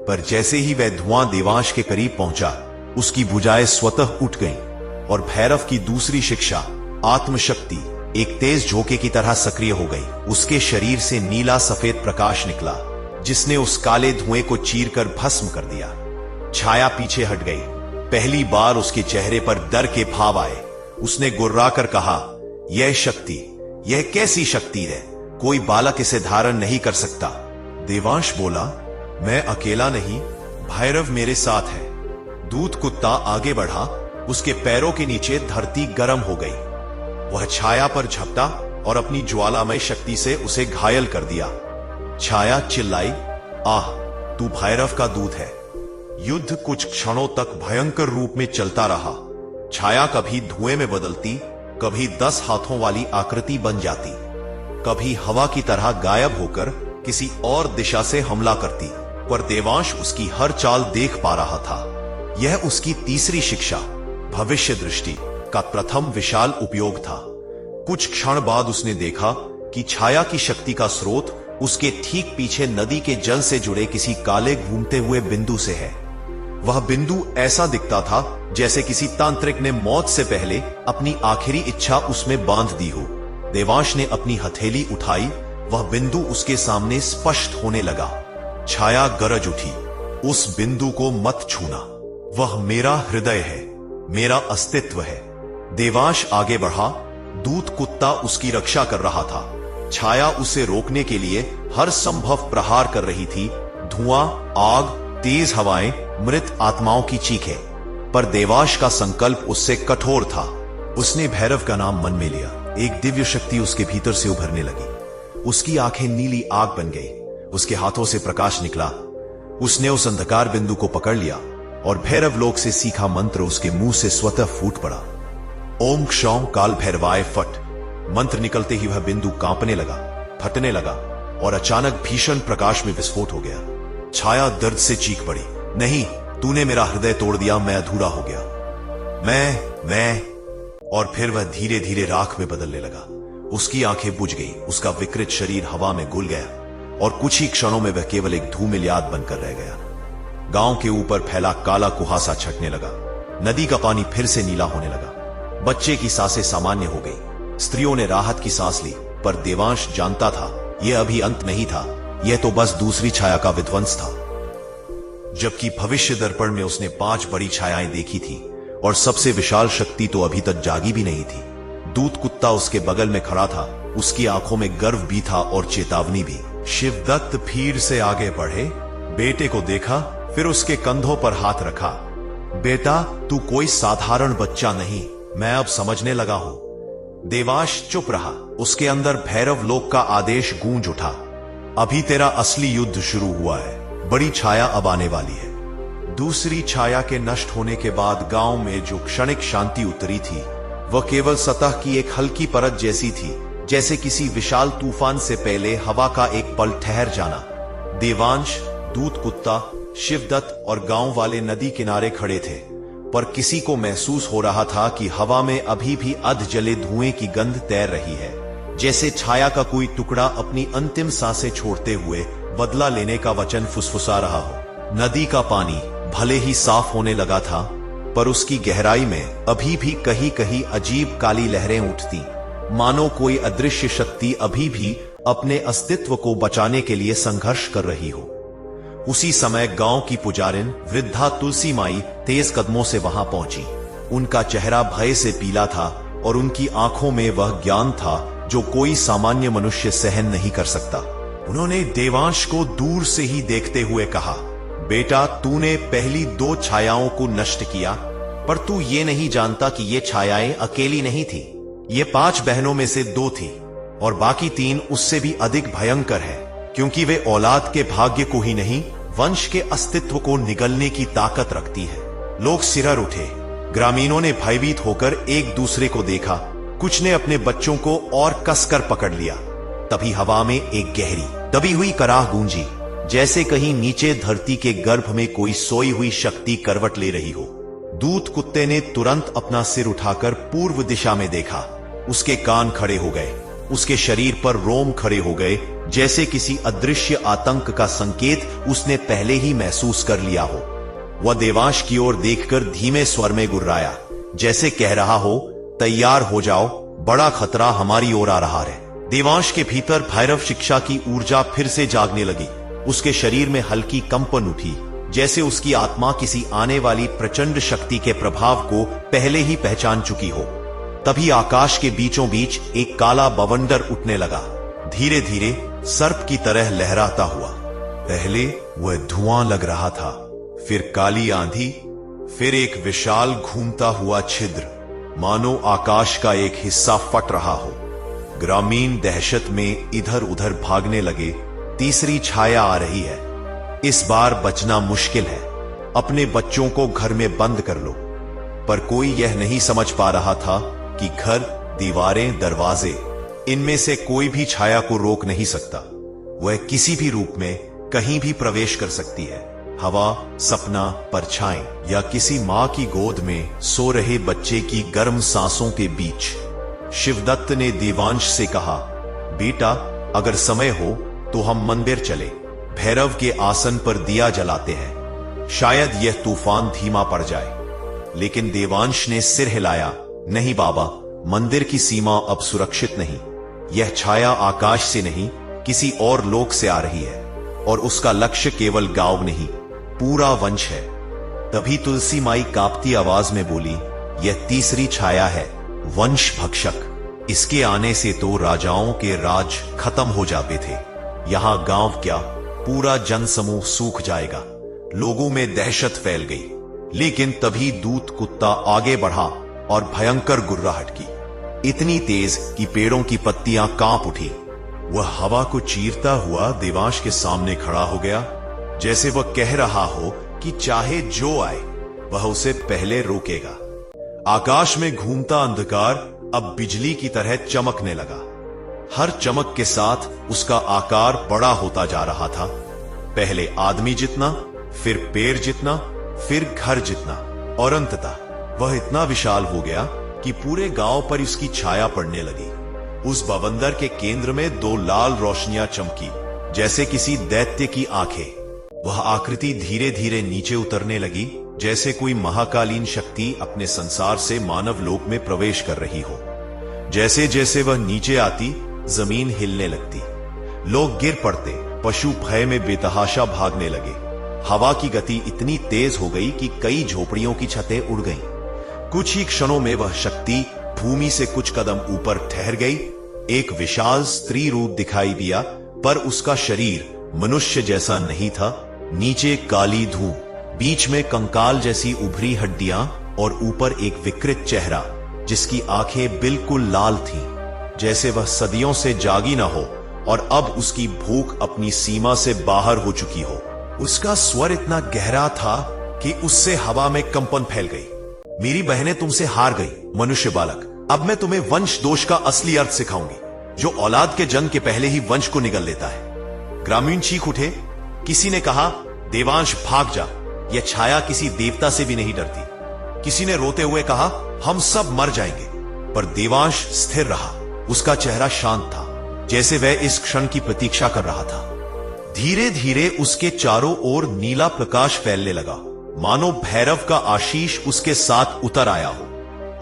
S1: पर जैसे ही वह धुआं देवांश के करीब पहुंचा, उसकी भुजाएं स्वतः उठ गईं और भैरव की दूसरी शिक्षा, आत्मशक्ति, एक तेज झोंके की तरह सक्रिय हो गई। उसके शरीर से नीला सफेद प्रकाश निकला, जिसने उस काले धुएं को चीरकर भस्म कर दिया। छाया पीछे हट गई। पहली बार उसके चेहरे पर डर के भाव आए। उसने गुर्राकर कहा, यह शक्ति, यह कैसी शक्ति है? कोई बालक इसे धारण नहीं कर सकता। देवांश बोला, मैं अकेला नहीं, भैरव मेरे साथ है। दूत कुत्ता आगे बढ़ा। उसके पैरों के नीचे धरती गर्म हो गई। वह छाया पर झपटा और अपनी ज्वालामय शक्ति से उसे घायल कर दिया। छाया चिल्लाई, आह, तू भैरव का दूत है। युद्ध कुछ क्षणों तक भयंकर रूप में चलता रहा। छाया कभी धुएं में बदलती, कभी 10 हाथों वाली आकृति बन जाती, कभी हवा की तरह गायब होकर किसी और दिशा से हमला करती, पर देवांश उसकी हर चाल देख पा रहा था। यह उसकी तीसरी शिक्षा, भविष्य दृष्टि, का प्रथम विशाल उपयोग था। कुछ क्षण बाद उसने देखा कि छाया की शक्ति का स्रोत उसके ठीक पीछे नदी के जल से जुड़े किसी काले घूमते हुए बिंदु से है। वह बिंदु ऐसा दिखता था जैसे किसी तांत्रिक ने मौत से पहले अपनी आखिरी इच्छा उसमें बांध दी हो। देवांश ने अपनी हथेली उठाई। वह बिंदु उसके सामने स्पष्ट होने लगा। छाया गरज उठी, उस बिंदु को मत छूना, वह मेरा हृदय है, मेरा अस्तित्व है। देवांश आगे बढ़ा। दूत कुत्ता उसकी रक्षा कर रहा था। छाया उसे रोकने के लिए हर संभव प्रहार कर रही थी। धुआं, आग, तेज हवाएं, मृत आत्माओं की चीखें, पर देवांश का संकल्प उससे कठोर था। उसने भैरव का नाम मन में लिया। एक दिव्य शक्ति उसके भीतर से उभरने लगी। उसकी आंखें नीली आग बन गई। उसके हाथों से प्रकाश निकला। उसने उस अंधकार बिंदु को पकड़ लिया और भैरव लोक से सीखा मंत्र उसके मुंह से स्वतः फूट पड़ा। ओम क्षौम काल भैरवाय फट। मंत्र निकलते ही वह बिंदु कांपने लगा, फटने लगा और अचानक भीषण प्रकाश में विस्फोट हो गया। छाया दर्द से चीख पड़ी, नहीं, तूने मेरा हृदय तोड़ दिया, मैं अधूरा हो गया। मैं और फिर वह धीरे धीरे राख में बदलने लगा। उसकी आंखें बुझ गई, उसका विकृत शरीर हवा में घुल गया और कुछ ही क्षणों में वह केवल एक धूमिल याद बनकर रह गया। गांव के ऊपर फैला काला कुहासा छटने लगा। नदी का पानी फिर से नीला होने लगा। बच्चे की सांसें सामान्य हो गई। स्त्रियों ने राहत की सांस ली, पर देवांश जानता था यह अभी अंत नहीं था, यह तो बस दूसरी छाया का विध्वंस था। जबकि भविष्य दर्पण में उसने 5 बड़ी छायाएं देखी थी और सबसे विशाल शक्ति तो अभी तक जागी भी नहीं थी। दूत कुत्ता उसके बगल में खड़ा था, उसकी आंखों में गर्व भी था और चेतावनी भी। शिवदत्त फिर से आगे बढ़े, बेटे को देखा, फिर उसके कंधों पर हाथ रखा। बेटा, तू कोई साधारण बच्चा नहीं, मैं अब समझने लगा हूं। देवांश चुप रहा। उसके अंदर भैरव लोक का आदेश गूंज उठा, अभी तेरा असली युद्ध शुरू हुआ है। बड़ी छाया अब आने वाली है। दूसरी छाया के नष्ट होने के बाद गांव में जो क्षणिक शांति उतरी थी, वह केवल सतह की एक हल्की परत जैसी थी, जैसे किसी विशाल तूफान से पहले हवा का एक पल ठहर जाना। देवांश, दूत कुत्ता, शिवदत्त और गांव वाले नदी किनारे खड़े थे, पर किसी को महसूस हो रहा था कि हवा में अभी भी अध जले धुएं की गंध तैर रही है, जैसे छाया का कोई टुकड़ा अपनी अंतिम सांसें छोड़ते हुए बदला लेने का वचन फुसफुसा रहा हो। नदी का पानी भले ही साफ होने लगा था, पर उसकी गहराई में अभी भी कहीं कहीं अजीब काली लहरें उठती, मानो कोई अदृश्य शक्ति अभी भी अपने अस्तित्व को बचाने के लिए संघर्ष कर रही हो। उसी समय गांव की पुजारिन वृद्धा तुलसी माई तेज कदमों से वहां पहुंची। उनका चेहरा भय से पीला था और उनकी आंखों में वह ज्ञान था जो कोई सामान्य मनुष्य सहन नहीं कर सकता। उन्होंने देवांश को दूर से ही देखते हुए कहा, बेटा, तूने पहली 2 छायाओं को नष्ट किया, पर तू ये नहीं जानता कि ये छायाएं अकेली नहीं थी। ये 5 बहनों में से 2 थी और बाकी 3 उससे भी अधिक भयंकर है, क्योंकि वे औलाद के भाग्य को ही नहीं, वंश के अस्तित्व को निगलने की ताकत रखती है। लोग सिरर उठे। ग्रामीणों ने भयभीत होकर एक दूसरे को देखा। कुछ ने अपने बच्चों को और कसकर पकड़ लिया। तभी हवा में एक गहरी दबी हुई कराह गूंजी, जैसे कहीं नीचे धरती के गर्भ में कोई सोई हुई शक्ति करवट ले रही हो। दूत कुत्ते ने तुरंत अपना सिर उठाकर पूर्व दिशा में देखा। उसके कान खड़े हो गए, उसके शरीर पर रोम खड़े हो गए, जैसे किसी अदृश्य आतंक का संकेत उसने पहले ही महसूस कर लिया हो। वह देवांश की ओर देखकर धीमे स्वर में गुर्राया, जैसे कह रहा हो, तैयार हो जाओ, बड़ा खतरा हमारी ओर आ रहा है। देवांश के भीतर भैरव शिक्षा की ऊर्जा फिर से जागने लगी। उसके शरीर में हल्की कंपन उठी, जैसे उसकी आत्मा किसी आने वाली प्रचंड शक्ति के प्रभाव को पहले ही पहचान चुकी हो। तभी आकाश के बीचों बीच एक काला बवंडर उठने लगा, धीरे धीरे सर्प की तरह लहराता हुआ। पहले वह धुआं लग रहा था, फिर काली आंधी, फिर एक विशाल घूमता हुआ छिद्र, मानो आकाश का एक हिस्सा फट रहा हो। ग्रामीण दहशत में इधर उधर भागने लगे। तीसरी छाया आ रही है, इस बार बचना मुश्किल है, अपने बच्चों को घर में बंद कर लो। पर कोई यह नहीं समझ पा रहा था कि घर, दीवारें, दरवाजे, इनमें से कोई भी छाया को रोक नहीं सकता। वह किसी भी रूप में कहीं भी प्रवेश कर सकती है। हवा, सपना, परछाई या किसी मां की गोद में सो रहे बच्चे की गर्म सांसों के बीच। शिवदत्त ने देवांश से कहा, बेटा, अगर समय हो तो हम मंदिर चले, भैरव के आसन पर दिया जलाते हैं, शायद यह तूफान धीमा पड़ जाए। लेकिन देवांश ने सिर हिलाया, नहीं बाबा, मंदिर की सीमा अब सुरक्षित नहीं। यह छाया आकाश से नहीं, किसी और लोक से आ रही है, और उसका लक्ष्य केवल गांव नहीं, पूरा वंश है। तभी तुलसी माई कांपती आवाज में बोली, यह तीसरी छाया है, वंश भक्षक। इसके आने से तो राजाओं के राज खत्म हो जाते थे, यहां गांव क्या, पूरा जनसमूह सूख जाएगा। लोगों में दहशत फैल गई। लेकिन तभी दूत कुत्ता आगे बढ़ा और भयंकर गुर्राहट की, इतनी तेज कि पेड़ों की पत्तियां कांप उठी। वह हवा को चीरता हुआ देवांश के सामने खड़ा हो गया, जैसे वह कह रहा हो कि चाहे जो आए, वह उसे पहले रोकेगा। आकाश में घूमता अंधकार अब बिजली की तरह चमकने लगा। हर चमक के साथ उसका आकार बड़ा होता जा रहा था। पहले आदमी जितना, फिर पेड़ जितना, फिर घर जितना, और अंततः वह इतना विशाल हो गया कि पूरे गांव पर इसकी छाया पड़ने लगी। उस बवंदर के केंद्र में दो लाल रोशनियां चमकी, जैसे किसी दैत्य की आंखें। वह आकृति धीरे धीरे नीचे उतरने लगी, जैसे कोई महाकालीन शक्ति अपने संसार से मानव लोक में प्रवेश कर रही हो। जैसे जैसे वह नीचे आती, जमीन हिलने लगती, लोग गिर पड़ते, पशु भय में बेतहाशा भागने लगे। हवा की गति इतनी तेज हो गई कि कई झोपड़ियों की छतें उड़ गईं। कुछ ही क्षणों में वह शक्ति भूमि से कुछ कदम ऊपर ठहर गई। एक विशाल स्त्री रूप दिखाई दिया, पर उसका शरीर मनुष्य जैसा नहीं था। नीचे काली धूम, बीच में कंकाल जैसी उभरी हड्डियां और ऊपर एक विकृत चेहरा जिसकी आंखें बिल्कुल लाल थीं, जैसे वह सदियों से जागी ना हो और अब उसकी भूख अपनी सीमा से बाहर हो चुकी हो। उसका स्वर इतना गहरा था कि उससे हवा में कंपन फैल गई। मेरी बहनें तुमसे हार गई, मनुष्य बालक। अब मैं तुम्हें वंश दोष का असली अर्थ सिखाऊंगी, जो औलाद के जन्म के पहले ही वंश को निगल लेता है। ग्रामीण चीख उठे। किसी ने कहा, देवांश भाग जा, यह छाया किसी देवता से भी नहीं डरती। किसी ने रोते हुए कहा, हम सब मर जाएंगे। पर देवांश स्थिर रहा। उसका चेहरा शांत था, जैसे वह इस क्षण की प्रतीक्षा कर रहा था। धीरे धीरे उसके चारों ओर नीला प्रकाश फैलने लगा, मानो भैरव का आशीष उसके साथ उतर आया हो।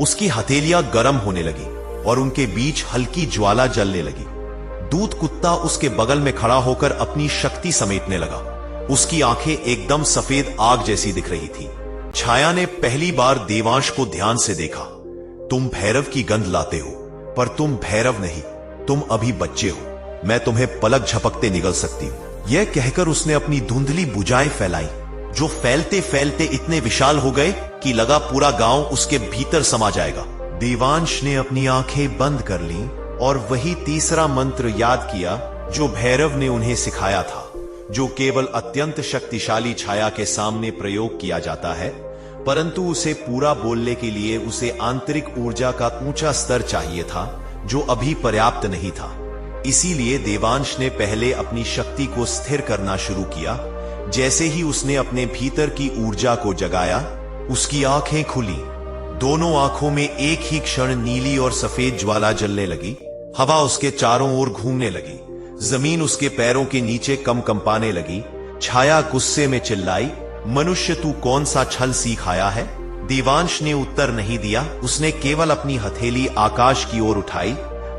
S1: उसकी हथेलियां गर्म होने लगी और उनके बीच हल्की ज्वाला जलने लगी। दूत कुत्ता उसके बगल में खड़ा होकर अपनी शक्ति समेटने लगा। उसकी आंखें एकदम सफेद आग जैसी दिख रही थी। छाया ने पहली बार देवांश को ध्यान से देखा। तुम भैरव की गंध लाते हो, पर तुम भैरव नहीं, तुम अभी बच्चे हो। मैं तुम्हें पलक झपकते निगल सकती हूं। यह कहकर उसने अपनी धुंधली भुजाएं फैलाई, जो फैलते फैलते इतने विशाल हो गए कि लगा पूरा गांव उसके भीतर समा जाएगा। देवांश ने अपनी आंखें बंद कर लीं और वही तीसरा मंत्र याद किया जो भैरव ने उन्हें सिखाया था, जो केवल अत्यंत शक्तिशाली छाया के सामने प्रयोग किया जाता है, परंतु उसे पूरा बोलने के लिए उसे आंतरिक ऊर्जा का ऊंचा स्तर चाहिए था, जो अभी पर्याप्त नहीं था। इसीलिए देवांश ने पहले अपनी शक्ति को स्थिर करना शुरू किया। जैसे ही उसने अपने भीतर की ऊर्जा को जगाया, उसकी आंखें खुली। दोनों आंखों में एक ही क्षण नीली और सफेद ज्वाला जलने लगी। हवा उसके चारों ओर घूमने लगी। जमीन उसके पैरों के नीचे कंपाने लगी। छाया गुस्से में चिल्लाई, मनुष्य तू कौन सा छल सीख आया है? देवांश ने उत्तर नहीं दिया। उसने केवल अपनी हथेली आकाश की ओर उठाई।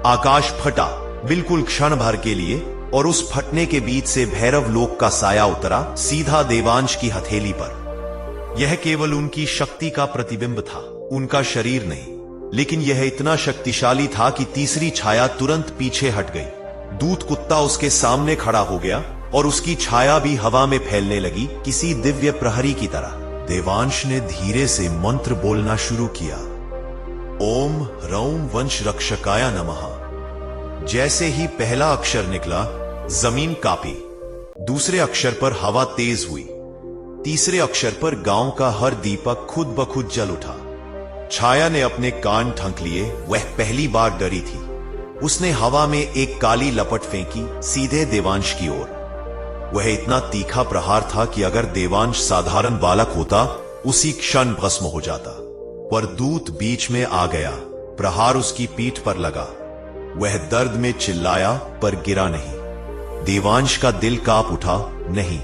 S1: आकाश फटा, बिल्कुल क्षण भर के लिए, और उस फटने के बीच से भैरव लोक का साया उतरा, सीधा देवांश की हथेली पर। यह केवल उनकी शक्ति का प्रतिबिंब था, उनका शरीर नहीं। लेकिन यह इतना शक्तिशाली था कि तीसरी छाया तुरंत पीछे हट गई। दूत कुत्ता उसके सामने खड़ा हो गया और उसकी छाया भी हवा में फैलने लगी, किसी दिव्य प्रहरी की तरह। देवांश ने धीरे से मंत्र बोलना शुरू किया, ओम रौम वंश रक्षकाय नमः। जैसे ही पहला अक्षर निकला, जमीन कांपी। दूसरे अक्षर पर हवा तेज हुई। तीसरे अक्षर पर गांव का हर दीपक खुद ब खुद जल उठा। छाया ने अपने कान ढंक लिए। वह पहली बार डरी थी। उसने हवा में एक काली लपट फेंकी, सीधे देवांश की ओर। वह इतना तीखा प्रहार था कि अगर देवांश साधारण बालक होता, उसी क्षण भस्म हो जाता। पर दूत बीच में आ गया। प्रहार उसकी पीठ पर लगा। वह दर्द में चिल्लाया, पर गिरा नहीं। देवांश का दिल कांप उठा, नहीं।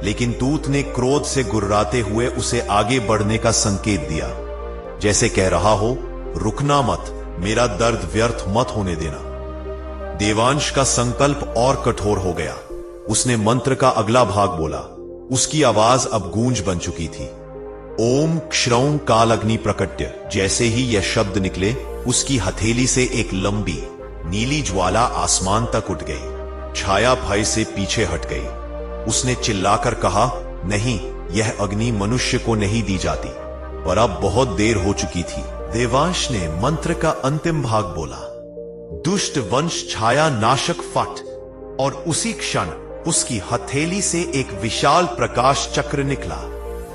S1: लेकिन दूत ने क्रोध से गुर्राते हुए उसे आगे बढ़ने का संकेत दिया, जैसे कह रहा हो, रुकना मत, मेरा दर्द व्यर्थ मत होने देना। देवांश का संकल्प और कठोर हो गया। उसने मंत्र का अगला भाग बोला। उसकी आवाज अब गूंज बन चुकी थी, ओम क्षरौं काल अग्नि प्रकट्य। जैसे ही यह शब्द निकले, उसकी हथेली से एक लंबी नीली ज्वाला आसमान तक उठ गई। छाया भय से पीछे हट गई। उसने चिल्लाकर कहा, नहीं, यह अग्नि मनुष्य को नहीं दी जाती। पर अब बहुत देर हो चुकी थी। देवांश ने मंत्र का अंतिम भाग बोला, दुष्ट वंश छाया नाशक फट, और उसी क्षण उसकी हथेली से एक विशाल प्रकाश चक्र निकला।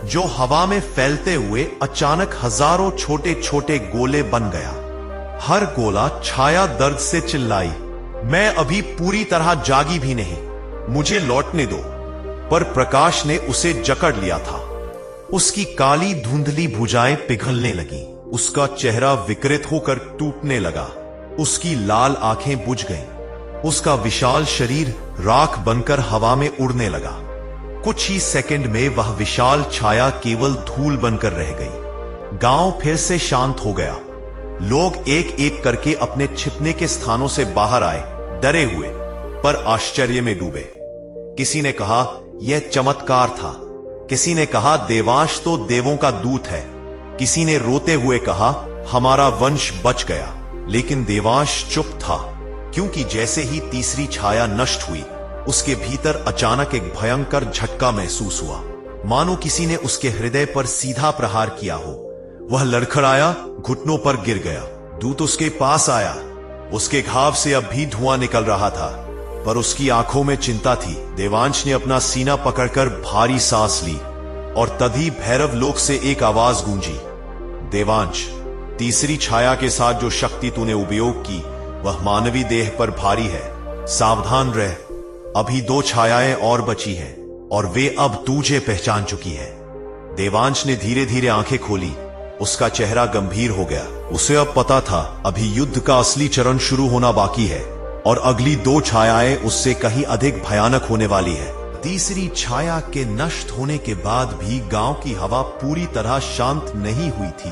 S1: जो हवा में फैलते हुए अचानक हजारों छोटे छोटे गोले बन गया। हर गोला छाया दर्द से चिल्लाई, मैं अभी पूरी तरह जागी भी नहीं, मुझे लौटने दो। पर प्रकाश ने उसे जकड़ लिया था। उसकी काली धुंधली भुजाएं पिघलने लगी, उसका चेहरा विकृत होकर टूटने लगा, उसकी लाल आंखें बुझ गईं, उसका विशाल शरीर राख बनकर हवा में उड़ने लगा। कुछ ही सेकंड में वह विशाल छाया केवल धूल बनकर रह गई। गांव फिर से शांत हो गया। लोग एक एक करके अपने छिपने के स्थानों से बाहर आए, डरे हुए पर आश्चर्य में डूबे। किसी ने कहा यह चमत्कार था, किसी ने कहा देवांश तो देवों का दूत है, किसी ने रोते हुए कहा हमारा वंश बच गया। लेकिन देवांश चुप था, क्योंकि जैसे ही तीसरी छाया नष्ट हुई, उसके भीतर अचानक एक भयंकर झटका महसूस हुआ, मानो किसी ने उसके हृदय पर सीधा प्रहार किया हो। वह लड़खड़ाया, घुटनों पर गिर गया। दूत उसके पास आया, उसके घाव से अब भी धुआं निकल रहा था, पर उसकी आंखों में चिंता थी। देवांश ने अपना सीना पकड़कर भारी सांस ली और तभी भैरव लोक से एक आवाज गूंजी, देवांश, तीसरी छाया के साथ जो शक्ति तूने उपयोग की वह मानवी देह पर भारी है, सावधान रह। अभी 2 छायाएं और बची हैं और वे अब तुझे पहचान चुकी हैं। देवांश ने धीरे धीरे आंखें खोली, उसका चेहरा गंभीर हो गया। उसे अब पता था अभी युद्ध का असली चरण शुरू होना बाकी है और अगली 2 छायाएं उससे कहीं अधिक भयानक होने वाली है। तीसरी छाया के नष्ट होने के बाद भी गांव की हवा पूरी तरह शांत नहीं हुई थी,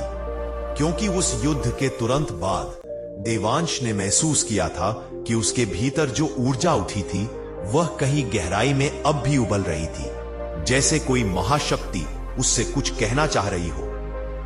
S1: क्योंकि उस युद्ध के तुरंत बाद देवांश ने महसूस किया था कि उसके भीतर जो ऊर्जा उठी थी वह कहीं गहराई में अब भी उबल रही थी, जैसे कोई महाशक्ति उससे कुछ कहना चाह रही हो।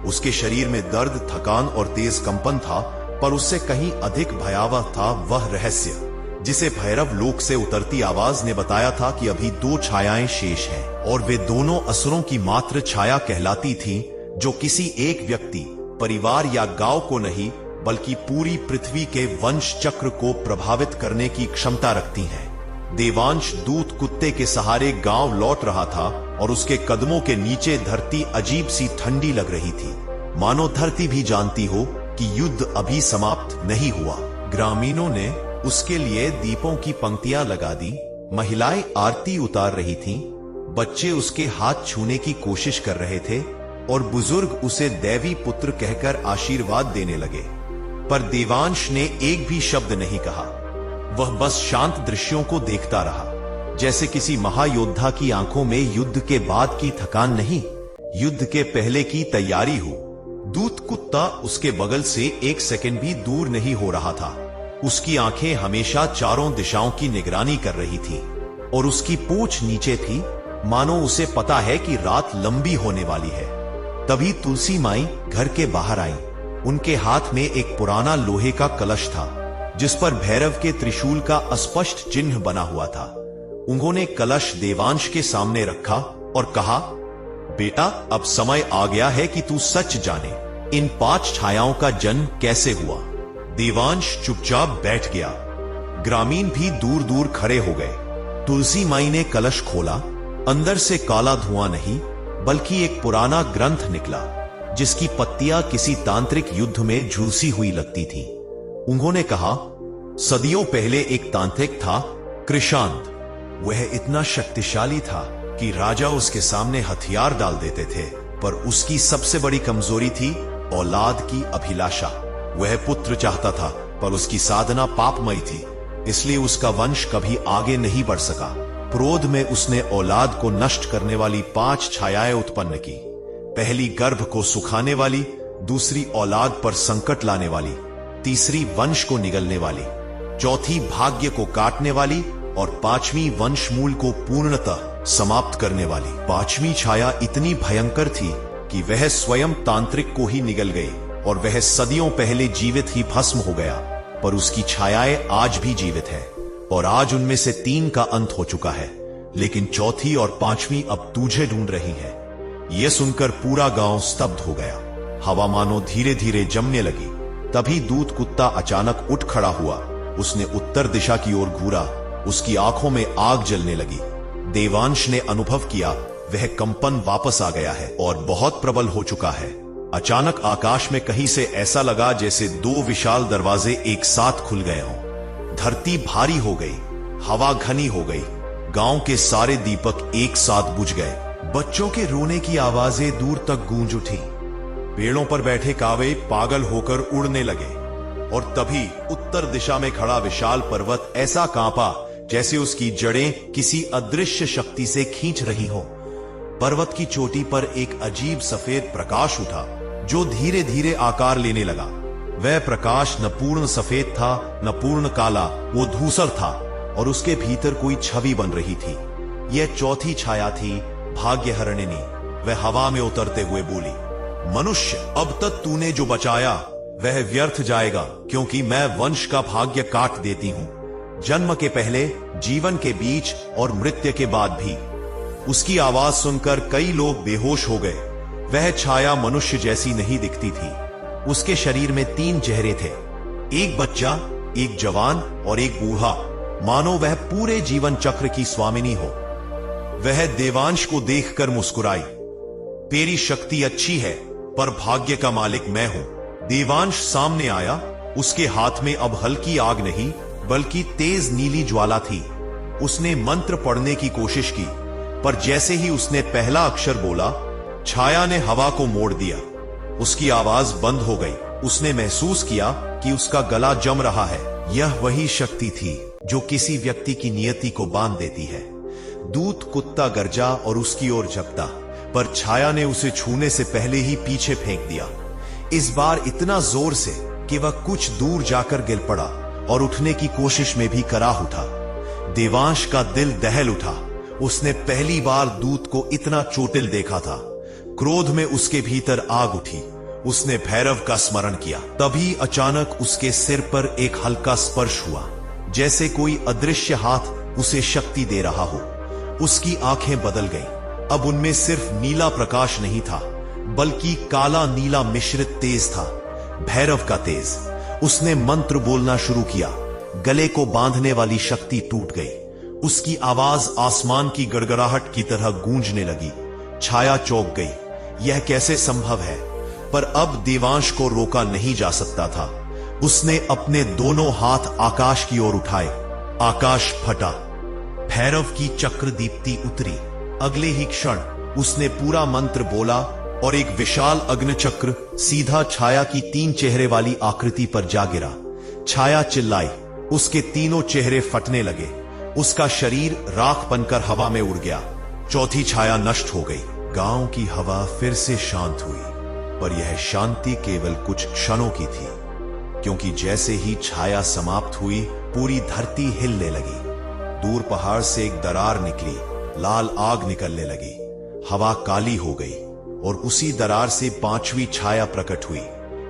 S1: उसके शरीर में दर्द, थकान और तेज कंपन था, पर उससे कहीं अधिक भयावह था वह रहस्य जिसे भैरव लोक से उतरती आवाज ने बताया था कि अभी 2 छायाएं शेष हैं और वे दोनों असुरों की मात्र छाया कहलाती थीं, जो किसी एक व्यक्ति, परिवार या गांव को नहीं बल्कि पूरी पृथ्वी के वंश चक्र को प्रभावित करने की क्षमता रखती हैं। देवांश दूत कुत्ते के सहारे गांव लौट रहा था और उसके कदमों के नीचे धरती अजीब सी ठंडी लग रही थी, मानो धरती भी जानती हो कि युद्ध अभी समाप्त नहीं हुआ। ग्रामीणों ने उसके लिए दीपों की पंक्तियां लगा दी, महिलाएं आरती उतार रही थीं, बच्चे उसके हाथ छूने की कोशिश कर रहे थे और बुजुर्ग उसे दैवी पुत्र कहकर आशीर्वाद देने लगे। पर देवांश ने एक भी शब्द नहीं कहा। वह बस शांत दृश्यों को देखता रहा, जैसे किसी महायोद्धा की आंखों में युद्ध के बाद की थकान नहीं, युद्ध के पहले की तैयारी हो। दूत कुत्ता उसके बगल से 1 सेकंड भी दूर नहीं हो रहा था। उसकी आंखें हमेशा चारों दिशाओं की निगरानी कर रही थी और उसकी पूंछ नीचे थी, मानो उसे पता है कि रात लंबी होने वाली है। तभी तुलसी माई घर के बाहर आई। उनके हाथ में एक पुराना लोहे का कलश था, जिस पर भैरव के त्रिशूल का अस्पष्ट चिन्ह बना हुआ था। उन्होंने कलश देवांश के सामने रखा और कहा, बेटा, अब समय आ गया है कि तू सच जाने, इन 5 छायाओं का जन्म कैसे हुआ। देवांश चुपचाप बैठ गया। ग्रामीण भी दूर दूर खड़े हो गए। तुलसी माई ने कलश खोला। अंदर से काला धुआं नहीं बल्कि एक पुराना ग्रंथ निकला, जिसकी पत्तियां किसी तांत्रिक युद्ध में झुलसी हुई लगती थी। उन्होंने कहा, सदियों पहले एक तांत्रिक था, कृषांत। वह इतना शक्तिशाली था कि राजा उसके सामने हथियार डाल देते थे, पर उसकी सबसे बड़ी कमजोरी थी औलाद की अभिलाषा। वह पुत्र चाहता था, पर उसकी साधना पापमयी थी, इसलिए उसका वंश कभी आगे नहीं बढ़ सका। क्रोध में उसने औलाद को नष्ट करने वाली 5 छायाएं उत्पन्न की। पहली गर्भ को सुखाने वाली, दूसरी औलाद पर संकट लाने वाली, तीसरी वंश को निगलने वाली, चौथी भाग्य को काटने वाली और 5वीं वंशमूल को पूर्णतः समाप्त करने वाली। 5वीं छाया इतनी भयंकर थी कि वह स्वयं तांत्रिक को ही निगल गई और वह सदियों पहले जीवित ही भस्म हो गया। पर उसकी छायाएं आज भी जीवित है और आज उनमें से 3 का अंत हो चुका है, लेकिन चौथी और 5वीं अब तुझे ढूंढ रही हैं। यह सुनकर पूरा गांव स्तब्ध हो गया। हवा मानो धीरे धीरे जमने लगी। तभी दूत कुत्ता अचानक उठ खड़ा हुआ। उसने उत्तर दिशा की ओर घूरा। उसकी आंखों में आग जलने लगी। देवांश ने अनुभव किया वह कंपन वापस आ गया है और बहुत प्रबल हो चुका है। अचानक आकाश में कहीं से ऐसा लगा जैसे दो विशाल दरवाजे एक साथ खुल गए हों। धरती भारी हो गई, हवा घनी हो गई, गांव के सारे दीपक एक साथ बुझ गए। बच्चों के रोने की आवाजें दूर तक गूंज उठी। पेड़ों पर बैठे कावे पागल होकर उड़ने लगे और तभी उत्तर दिशा में खड़ा विशाल पर्वत ऐसा कांपा जैसे उसकी जड़ें किसी अदृश्य शक्ति से खींच रही हो। पर्वत की चोटी पर एक अजीब सफेद प्रकाश उठा जो धीरे धीरे आकार लेने लगा। वह प्रकाश न पूर्ण सफेद था न पूर्ण काला, वो धूसर था और उसके भीतर कोई छवि बन रही थी। यह चौथी छाया थी, भाग्यहरणिनी। वह हवा में उतरते हुए बोली, मनुष्य, अब तक तूने जो बचाया वह व्यर्थ जाएगा, क्योंकि मैं वंश का भाग्य काट देती हूं। जन्म के पहले, जीवन के बीच और मृत्यु के बाद भी। उसकी आवाज सुनकर कई लोग बेहोश हो गए। वह छाया मनुष्य जैसी नहीं दिखती थी। उसके शरीर में 3 चेहरे थे, एक बच्चा, एक जवान और एक बूढ़ा, मानो वह पूरे जीवन चक्र की स्वामिनी हो। वह देवांश को देखकर मुस्कुराई, तेरी शक्ति अच्छी है पर भाग्य का मालिक मैं हूं। देवांश सामने आया। उसके हाथ में अब हल्की आग नहीं बल्कि तेज नीली ज्वाला थी। उसने मंत्र पढ़ने की कोशिश की, पर जैसे ही उसने पहला अक्षर बोला, छाया ने हवा को मोड़ दिया। उसकी आवाज बंद हो गई। उसने महसूस किया कि उसका गला जम रहा है। यह वही शक्ति थी जो किसी व्यक्ति की नियति को बांध देती है। दूत कुत्ता गरजा और उसकी ओर झपटा, पर छाया ने उसे छूने से पहले ही पीछे फेंक दिया। इस बार इतना जोर से कि वह कुछ दूर जाकर गिर पड़ा और उठने की कोशिश में भी कराह उठा। देवांश का दिल दहल उठा। उसने पहली बार दूत को इतना चोटिल देखा था। क्रोध में उसके भीतर आग उठी। उसने भैरव का स्मरण किया। तभी अचानक उसके सिर पर एक हल्का स्पर्श हुआ, जैसे कोई अदृश्य हाथ उसे शक्ति दे रहा हो। उसकी आंखें बदल गईं। अब उनमें सिर्फ नीला प्रकाश नहीं था, बल्कि काला नीला मिश्रित तेज था, भैरव का तेज। उसने मंत्र बोलना शुरू किया। गले को बांधने वाली शक्ति टूट गई। उसकी आवाज आसमान की गड़गड़ाहट की तरह गूंजने लगी। छाया चौंक गई। यह कैसे संभव है? पर अब देवांश को रोका नहीं जा सकता था। उसने अपने दोनों हाथ आकाश की ओर उठाए। आकाश फटा। भैरव की चक्र दीप्ति उतरी। अगले ही क्षण उसने पूरा मंत्र बोला और एक विशाल अग्निचक्र सीधा छाया की 3 चेहरे वाली आकृति पर जा गिरा। छाया चिल्लाई। उसके तीनों चेहरे फटने लगे। उसका शरीर राख बनकर हवा में उड़ गया। चौथी छाया नष्ट हो गई। गांव की हवा फिर से शांत हुई, पर यह शांति केवल कुछ क्षणों की थी, क्योंकि जैसे ही छाया समाप्त हुई, पूरी धरती हिलने लगी। दूर पहाड़ से एक दरार निकली। लाल आग निकलने लगी। हवा काली हो गई और उसी दरार से 5वीं छाया प्रकट हुई,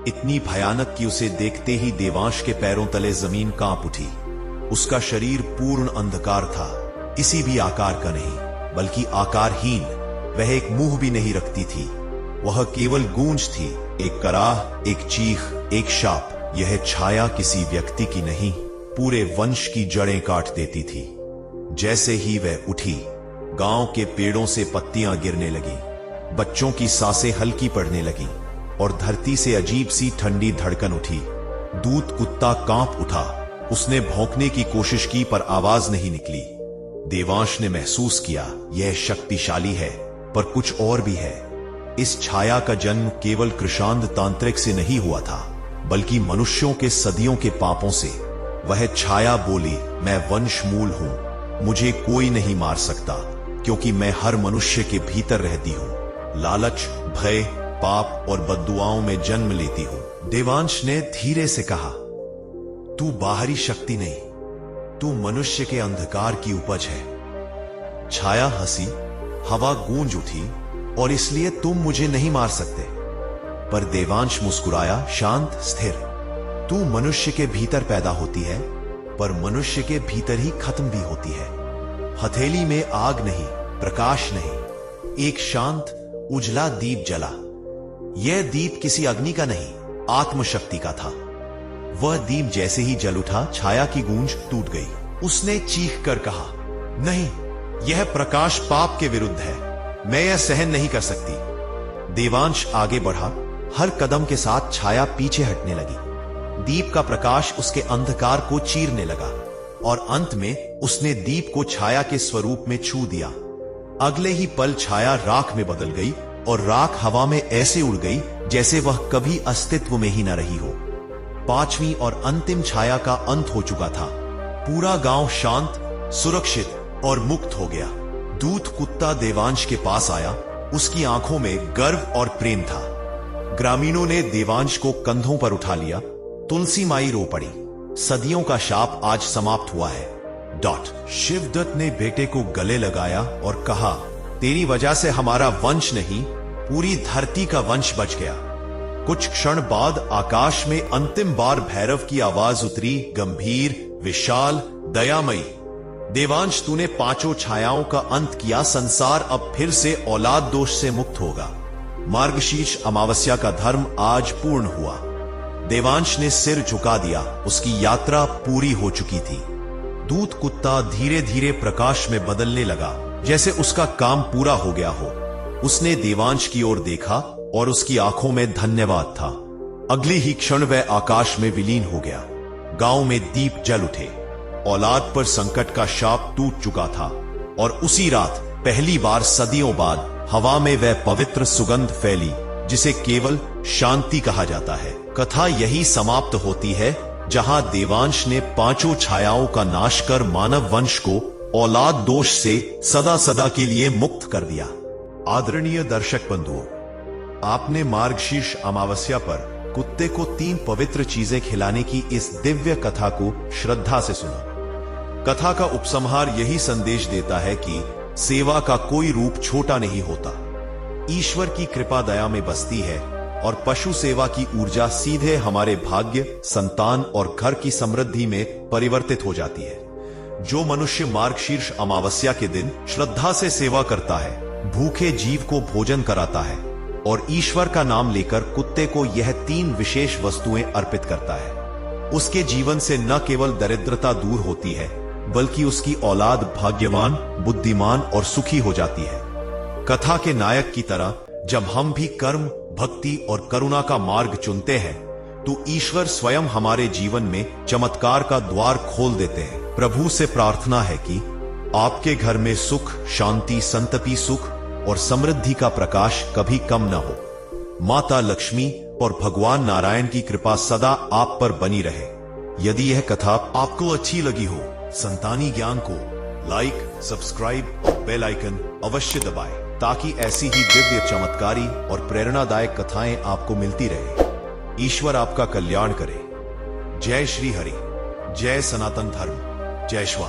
S1: इतनी भयानक कि उसे देखते ही देवांश के पैरों तले जमीन कांप उठी। उसका शरीर पूर्ण अंधकार था, किसी भी आकार का नहीं, बल्कि आकारहीन। वह एक मुंह भी नहीं रखती थी। वह केवल गूंज थी, एक कराह, एक चीख, एक शाप। यह छाया किसी व्यक्ति की नहीं, पूरे वंश की जड़ें काट देती थी। जैसे ही वह उठी, गांव के पेड़ों से पत्तियां गिरने लगी, बच्चों की सांसें हल्की पड़ने लगी और धरती से अजीब सी ठंडी धड़कन उठी। दूत कुत्ता कांप उठा। उसने भौंकने की कोशिश की, पर आवाज नहीं निकली। देवांश ने महसूस किया, यह शक्तिशाली है, पर कुछ और भी है। इस छाया का जन्म केवल कृषांद तांत्रिक से नहीं हुआ था, बल्कि मनुष्यों के सदियों के पापों से। वह छाया बोली, मैं वंश मूल हूं। मुझे कोई नहीं मार सकता, क्योंकि मैं हर मनुष्य के भीतर रहती हूं। लालच, भय, पाप और बद्दुआओं में जन्म लेती हूं। देवांश ने धीरे से कहा, तू बाहरी शक्ति नहीं, तू मनुष्य के अंधकार की उपज है। छाया हंसी। हवा गूंज उठी, और इसलिए तुम मुझे नहीं मार सकते। पर देवांश मुस्कुराया, शांत, स्थिर। तू मनुष्य के भीतर पैदा होती है, पर मनुष्य के भीतर ही खत्म भी होती है। हथेली में आग नहीं, प्रकाश नहीं, एक शांत उजला दीप जला। यह दीप किसी अग्नि का नहीं, आत्मशक्ति का था। वह दीप जैसे ही जल उठा, छाया की गूंज टूट गई। उसने चीख कर कहा, नहीं, यह प्रकाश पाप के विरुद्ध है। मैं यह सहन नहीं कर सकती। देवांश आगे बढ़ा, हर कदम के साथ छाया पीछे हटने लगी। दीप का प्रकाश उसके अंधकार को चीरने लगा और अंत में उसने दीप को छाया के स्वरूप में छू दिया। अगले ही पल छाया राख में बदल गई और राख हवा में ऐसे उड़ गई जैसे वह कभी अस्तित्व में ही न रही हो। पांचवी और अंतिम छाया का अंत हो चुका था। पूरा गांव शांत, सुरक्षित और मुक्त हो गया। दूत कुत्ता देवांश के पास आया। उसकी आंखों में गर्व और प्रेम था। ग्रामीणों ने देवांश को कंधों पर उठा लिया। तुलसी माई रो पड़ी। सदियों का शाप आज समाप्त हुआ है। शिवदत्त ने बेटे को गले लगाया और कहा, तेरी वजह से हमारा वंश नहीं, पूरी धरती का वंश बच गया। कुछ क्षण बाद आकाश में अंतिम बार भैरव की आवाज उतरी, गंभीर, विशाल, दयामयी। देवांश, तूने पांचों छायाओं का अंत किया। संसार अब फिर से औलाद दोष से मुक्त होगा। मार्गशीर्ष अमावस्या का धर्म आज पूर्ण हुआ। देवांश ने सिर झुका दिया। उसकी यात्रा पूरी हो चुकी थी। दूत कुत्ता धीरे धीरे प्रकाश में बदलने लगा, जैसे उसका काम पूरा हो गया हो। उसने देवांश की ओर देखा और उसकी आंखों में धन्यवाद था। अगली ही क्षण वह आकाश में विलीन हो गया। गांव में दीप जल उठे। औलाद पर संकट का शाप टूट चुका था और उसी रात पहली बार सदियों बाद हवा में वह पवित्र सुगंध फैली जिसे केवल शांति कहा जाता है। कथा यही समाप्त होती है, जहां देवांश ने पांचों छायाओं का नाश कर मानव वंश को औलाद दोष से सदा सदा के लिए मुक्त कर दिया। आदरणीय दर्शक बंधुओं, आपने मार्गशीर्ष अमावस्या पर कुत्ते को 3 पवित्र चीजें खिलाने की इस दिव्य कथा को श्रद्धा से सुना। कथा का उपसंहार यही संदेश देता है कि सेवा का कोई रूप छोटा नहीं होता। ईश्वर की कृपा दया में बसती है और पशु सेवा की ऊर्जा सीधे हमारे भाग्य, संतान और घर की समृद्धि में परिवर्तित हो जाती है। जो मनुष्य मार्गशीर्ष अमावस्या के दिन श्रद्धा से सेवा करता है, भूखे जीव को भोजन कराता है और ईश्वर का नाम लेकर कुत्ते को यह 3 विशेष वस्तुएं अर्पित करता है, उसके जीवन से न केवल दरिद्रता दूर होती है, बल्कि उसकी औलाद भाग्यवान, बुद्धिमान और सुखी हो जाती है। कथा के नायक की तरह जब हम भी कर्म, भक्ति और करुणा का मार्ग चुनते हैं, तो ईश्वर स्वयं हमारे जीवन में चमत्कार का द्वार खोल देते हैं। प्रभु से प्रार्थना है कि आपके घर में सुख, शांति, संतति, सुख और समृद्धि का प्रकाश कभी कम न हो। माता लक्ष्मी और भगवान नारायण की कृपा सदा आप पर बनी रहे। यदि यह कथा आपको अच्छी लगी हो, संतानी ज्ञान को लाइक, सब्सक्राइब और बेल आइकन अवश्य दबाएं, ताकि ऐसी ही दिव्य, चमत्कारी और प्रेरणादायक कथाएं आपको मिलती रहे। ईश्वर आपका कल्याण करे। जय श्री हरि, जय सनातन धर्म, जय श्वा।